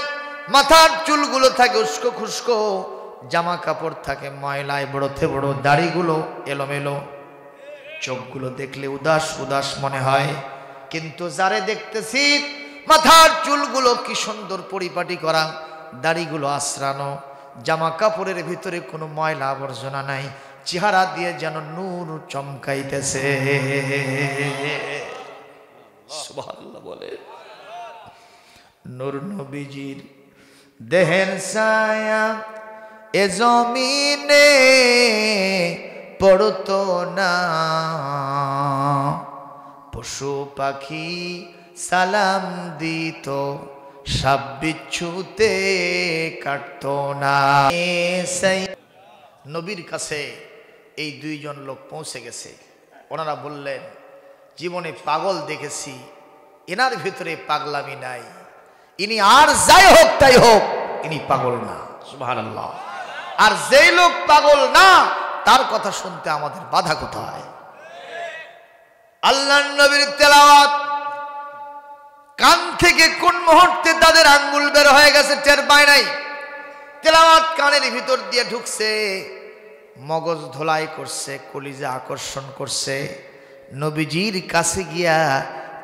মাথার চুলগুলো থাকে উস্কো খুস্কো, জামা কাপড় থাকে ময়লায় বড়তে বড়, দাড়িগুলো এলোমেলো, চোখগুলো দেখলে উদাস উদাস মনে হয়। কিন্তু যারে দেখতেছি মাথার চুলগুলো কি সুন্দর পরিপাটি করা, দাড়িগুলো আশ্রানো, জামা কাপড়ের ভিতরে কোনো ময়লা আবর্জনা নাই, চেহারা দিয়ে যেন নূর চমকাইতেছে। সুবহানাল্লাহ বলে। নূর নবীজির দেহের ছায়া এ জমিনে পড়তো না, পশু পাখি সালাম দিত, সাপ বিচ্ছুতে কাটতো না। নবীর কাছে এই দুইজন লোক পৌঁছে গেছে। ওনারা বললেন জীবনে পাগল দেখেছি, এনার ভিতরে পাগলামি নাই, ইনি আর যাই হোক তাই হোক, ইনি পাগল না। সুবহানাল্লাহ। আর যেই লোক পাগল না তার কথা শুনতে আমাদের বাধা কোথায়? আল্লাহর নবীর তেলাওয়াত, কান থেকে কোন মুহূর্তে তাদের আঙ্গুল বের হয়ে গেছে টের পায় নাই। তেলাওয়াত কানের ভিতর দিয়ে ঢুকছে, মগজ ধোলাই করছে, কলিজা আকর্ষণ করছে। নবীজির কাছে গিয়া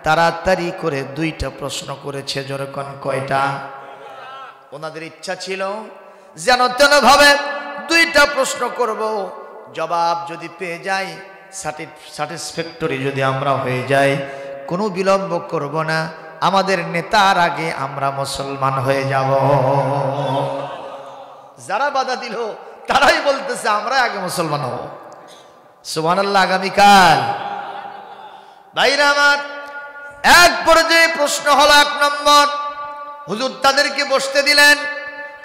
তাড়াতাড়ি করে দুইটা প্রশ্ন করেছে। যেরকম কয়টা? ওনাদের ইচ্ছা ছিল যেন তেন ভাবে দুইটা প্রশ্ন করব, জবাব যদি পেয়ে যাই, স্যাটিসফ্যাক্টরি যদি আমরা হয়ে যাই, কোনো বিলম্ব করব না, আমাদের নেতার আগে আমরা মুসলমান হয়ে যাব। যারা বাধা দিল তারাই বলতেছে আমরা আগে মুসলমান হব। সুবহানাল্লাহ। আগামীকাল ভাইরা আমার, এক পর্যায়ে প্রশ্ন হলো 1 নম্বর, হুজুর তাদেরকে বসতে দিলেন,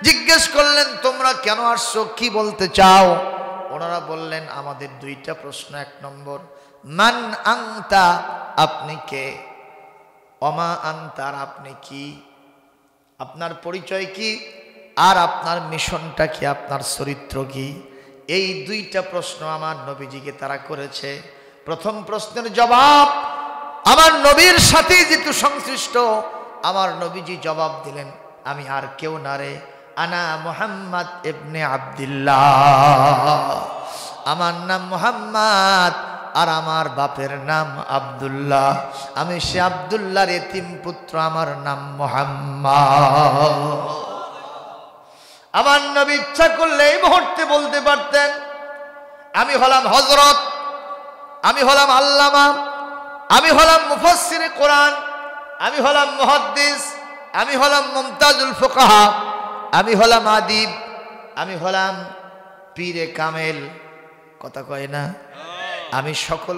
জিজ্ঞেস করলেন তোমরা কেন আসছো, কি বলতে চাও? ওনারা বললেন আমাদের দুইটা প্রশ্ন। 1 নম্বর, মান আনতা আপনি কে? ওমা আনতা, আপনি কি? আপনার পরিচয় কি? আর আপনার মিশনটা কি? আপনার চরিত্র কি? এই দুইটা প্রশ্ন আমার নবীজিকে তারা করেছে। প্রথম প্রশ্নের জবাব আমার নবীর সাথে যেহেতু সংশ্লিষ্ট, আমার নবীজি জবাব দিলেন, আমি আর কেউ না রে, আনা মুহাম্মদ ইবনে আব্দুল্লাহ, আমার নাম মুহাম্মদ আর আমার বাপের নাম আব্দুল্লাহ, আমি সে আব্দুল্লাহর এতিম পুত্র, আমার নাম মুহাম্মদ। আমার নবী ইচ্ছা করলে এই মুহূর্তে বলতে পারতেন, আমি হলাম হযরত, আমি হলাম আল্লামা, আমি হলাম মুফাসসিরে কোরআন, আমি হলাম মুহাদ্দিস, আমি হলাম মুমতাজুল ফুকাহা, আমি হলাম আদিব, আমি হলাম পীরে কামেল, কথা কয় না? আমি সকল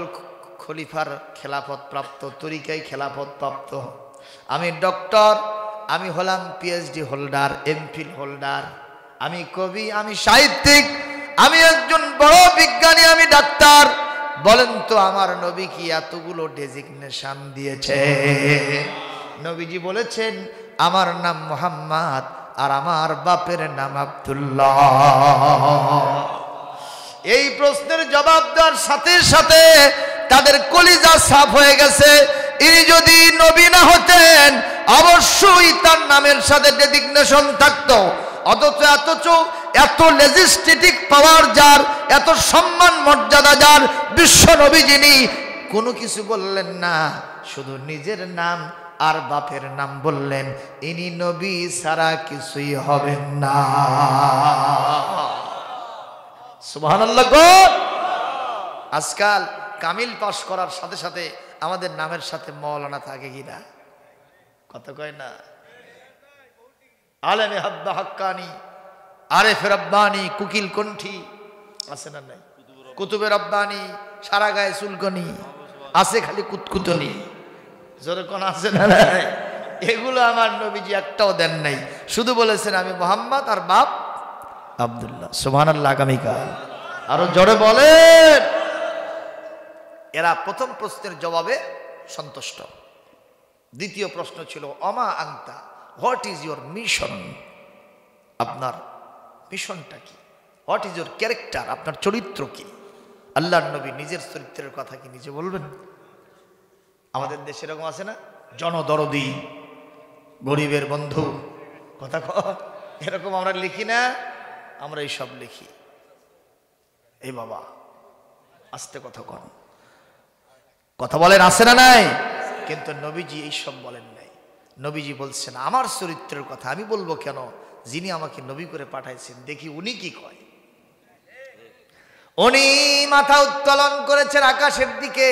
খলিফার খেলাফত প্রাপ্ত, তরিকায় খেলাফত প্রাপ্ত, আমি ডক্টর, আমি হলাম পিএইচডি হোল্ডার, এমফিল হোল্ডার, আমি কবি, আমি সাহিত্যিক, আমি একজন বড় বিজ্ঞানী, আমি ডাক্তার। বলেন তো আমার নবী কি এতগুলো ডেজিগনেশন দিয়েছে? নবীজি বলেছেন, আমার নাম মুহাম্মদ আর আমার বাপের নাম আব্দুল্লাহ। এই প্রশ্নের জবাব দেওয়ার সাথে সাথে তাদের কলিজা সাফ হয়ে গেছে। ইনি যদি নবী না হতেন অবশ্যই তার নামের সাথে ডেজিগনেশন থাকতো, অথচ এত লেজিস্লেটিভ পাওয়ার যার, এত সম্মান মর্যাদা যার, বিশ্ব নবী যিনি, কোনো কিছু বললেন না, শুধু নিজের নাম আর বাপের নাম বললেন। ইনি নবী ছাড়া কিছুই হবেন না। সুবহানাল্লাহ। আজকাল কামিল পাশ করার সাথে সাথে আমাদের নামের সাথে মৌলানা থাকে কিনা? কথা কয় না? আলেমে হাব্বা হাক্কানি, আরেফে রব্বানি, কুকিল কণ্ঠী আছে না নাই? কুতুবে রব্বানি, সারা গায়ে চুলকনি আছে, খালি কুতকুতনি, জোরে কোন আছে না নাই? এগুলো আমার নবীজি একটাও দেন নাই, শুধু বলেছেন আমি মুহাম্মদ আর বাপ আব্দুল্লাহ। সুবহানাল্লাহ। আগামীকাল আরো জোরে বলেন। এরা প্রথম প্রশ্নের জবাবে সন্তুষ্ট। দ্বিতীয় প্রশ্ন ছিল অমা আনতা, হোয়াট ইজ ইউর মিশন? আপনার মিশনটা কি? What is your character? আপনার চরিত্র কি? আল্লাহর নবী নিজের চরিত্রের কথা কি নিজে বলবেন? আমাদের দেশে এরকম আছে না, জনদরদি, গরিবের বন্ধু, কথা এরকম আমরা লিখি না? আমরা এইসব লিখি। এই বাবা আস্তে কথা কন, কথা বলেন, আছে না নাই? কিন্তু নবীজি এইসব বলেন নাই। নবীজি বলছেন আমার চরিত্রের কথা আমি বলবো কেন? যিনি আমাকে নবী করে পাঠাইছেন, দেখি উনি কি কয়। উনি মাথা উত্তোলন করেছেন আকাশের দিকে।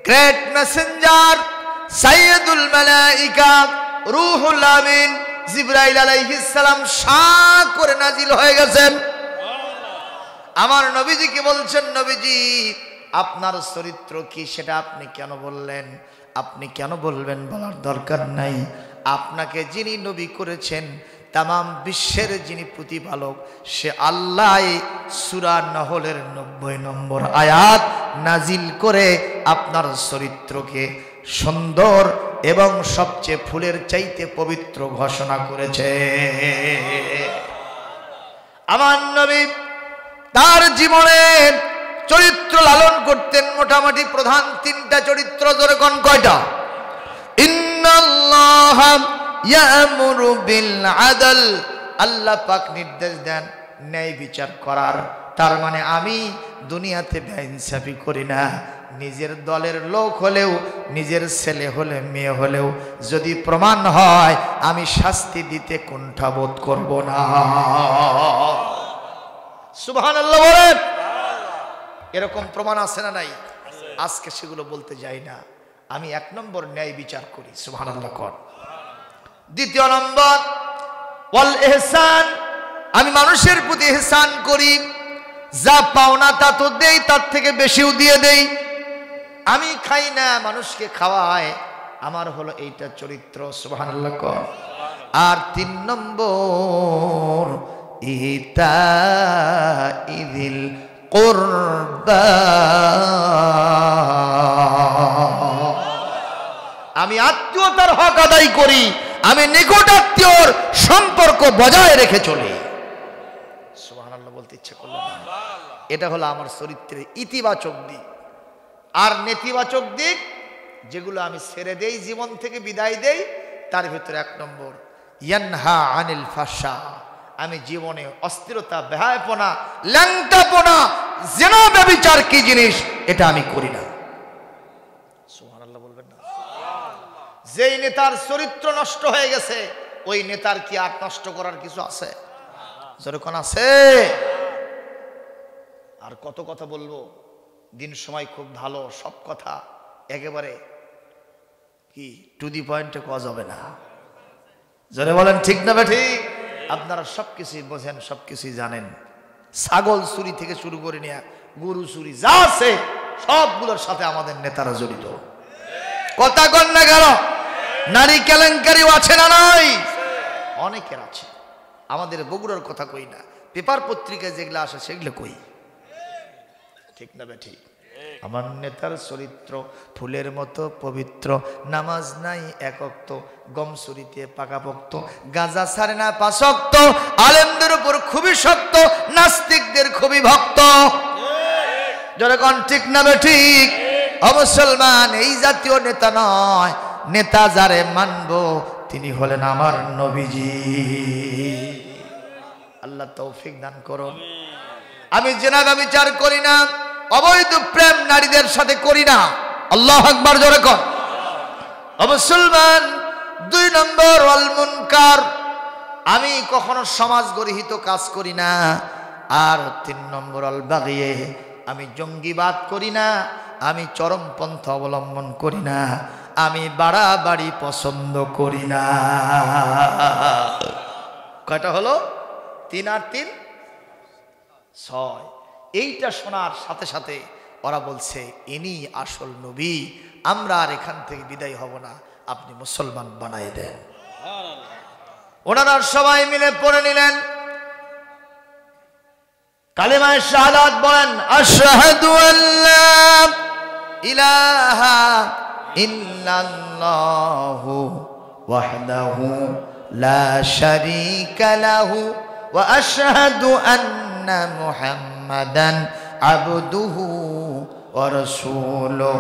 গ্রেট মেসেঞ্জার সাইয়্যিদুল মালাইকা রূহুল আমিন জিবরাইল আলাইহিস সালাম শাঁ করে নাজিল হয়ে গেছেন। আমার নবীজিকে বলছেন, নবীজি আপনার চরিত্র কি সেটা আপনি কেন বললেন? আপনি কেন বলবেন? বলার দরকার নাই। আপনাকে যিনি নবী করেছেন, তামাম বিশ্বের যিনি প্রতিপালক, সে আল্লাহ সূরা নহলের 90 নম্বর আয়াত নাজিল করে আপনার চরিত্রকে সুন্দর এবং সবচেয়ে ফুলের চাইতে পবিত্র ঘোষণা করেছে। আমার নবী তার জীবনে চরিত্র লালন করতেন মোটামুটি প্রধান 3টা চরিত্র। জোরে কোন কয়টা? ইন্নাল্লাহা ইয়ামুরু বিল আদল, আল্লাহ পাক নির্দেশ দেন ন্যায় বিচার করার। তার মানে আমি দুনিয়াতে বেইনসাফি করি না। নিজের দলের লোক হলেও, নিজের ছেলে হলে, মেয়ে হলেও যদি প্রমাণ হয়, আমি শাস্তি দিতে কুণ্ঠাবোধ করব না। সুবহানাল্লাহ বলেন। এরকম প্রমাণ আছে না নাই? আজকে সেগুলো বলতে যাই না। আমি 1 নম্বর ন্যায় বিচার করি। সুবহানাল্লাহ কর। দ্বিতীয় নম্বর ওয়াল ইহসান, আমি মানুষের প্রতি ইহসান করি। যা পাওনা তা তো দেই, তার থেকে বেশিও দিয়ে দেই। আমি খাই না, মানুষকে খাওয়াই। আমার হলো এইটা চরিত্র। সুবহানাল্লাহ কর। আর 3 নম্বর ইতাইদিল কুরবা, আমি আত্মীয়তার হক আদায় করি, আমি নিকট আত্মীয়র সম্পর্ক বজায় রেখে চলি। সুবহানাল্লাহ বলতে ইচ্ছে করলো না। এটা হলো আমার চরিত্রের ইতিবাচক দিক। আর নেতিবাচক দিক যেগুলো আমি ছেড়ে দেই, জীবন থেকে বিদায় দেই, তার ভিতরে 1 নম্বর ইয়ানহা আনিল ফাহশা। আমি জীবনে অস্থিরতা, বেহায়াপনা, ল্যাংটাপনা, জিনা, ব্যভিচার কি জিনিস এটা আমি করি না। সুবহানাল্লাহ বলবেন না? যেই নেতার চরিত্র নষ্ট হয়ে গেছে ওই নেতার কি আর নষ্ট করার কিছু আছে? যেরকম আছে। আর কত কথা বলবো, দিন সময় খুব ভালো, সব কথা একেবারে কি টু দি পয়েন্টে কোয়া যাবে না। যারা বলেন ঠিক না ঠিক? আপনারা সবকিছুই বোঝেন, সবকিছুই জানেন। ছাগল চুরি থেকে শুরু করে নিয়ে গরু চুরি যা আছে সবগুলোর সাথে আমাদের নেতারা জড়িত। কথা কন না কেন? নারী কেলেঙ্কারিও আছে না নাই? অনেকের আছে। আমাদের বগুড়ার কথা কই না, পেপার পত্রিকায় যেগুলো আসে সেগুলো কই। ঠিক না ঠিক? আমার নেতার চরিত্র ফুলের মতো পবিত্র, নামাজ নাই 1 ওয়াক্ত, গম চুরিতে পাকাপোক্ত, গাঁজা ছাড়ে না 5 ওয়াক্ত, আলেমদের উপর খুবই শক্ত, নাস্তিকদের খুবই ভক্ত। যখন ঠিক না ঠিক? মুসলমান এই জাতীয় নেতা নয়। নেতা যারে মানব তিনি হলেন আমার নবীজি। আল্লাহ তৌফিক দান করুন। আমি জিনা ব্যভিচার করি না, অবৈধ প্রেম নারীদের সাথে করি না। আল্লাহু আকবার জোরে কর। মুসলমান 2 নম্বর ওয়াল মুনকার, আমি কখনো সমাজ গরিহিত কাজ করি না। আর 3 নম্বর আল বাগিয়ে, আমি জঙ্গিবাদ করি না, আমি চরমপন্থা অবলম্বন করি না, আমি বাড়াবাড়ি পছন্দ করি না। কয়টা হলো? 3 আর 3 6। এইটা শোনার সাথে সাথে ওরা বলছে ইনি আসল নবী, আমরা আর এখান থেকে বিদায় হব না, আপনি মুসলমান বানাই দেন। ওনারা সবাই মিলে পড়ে নিলেন কালেমায়ে শাহাদাত, বলেন আশহাদু আল্লা ইলাহা ইল্লাল্লাহু ওয়াহদাহু লা শারীকা লাহু ওয়া আশহাদু আন্না মুহাম্মাদান আবদুহু ওয়া রাসূলুহু।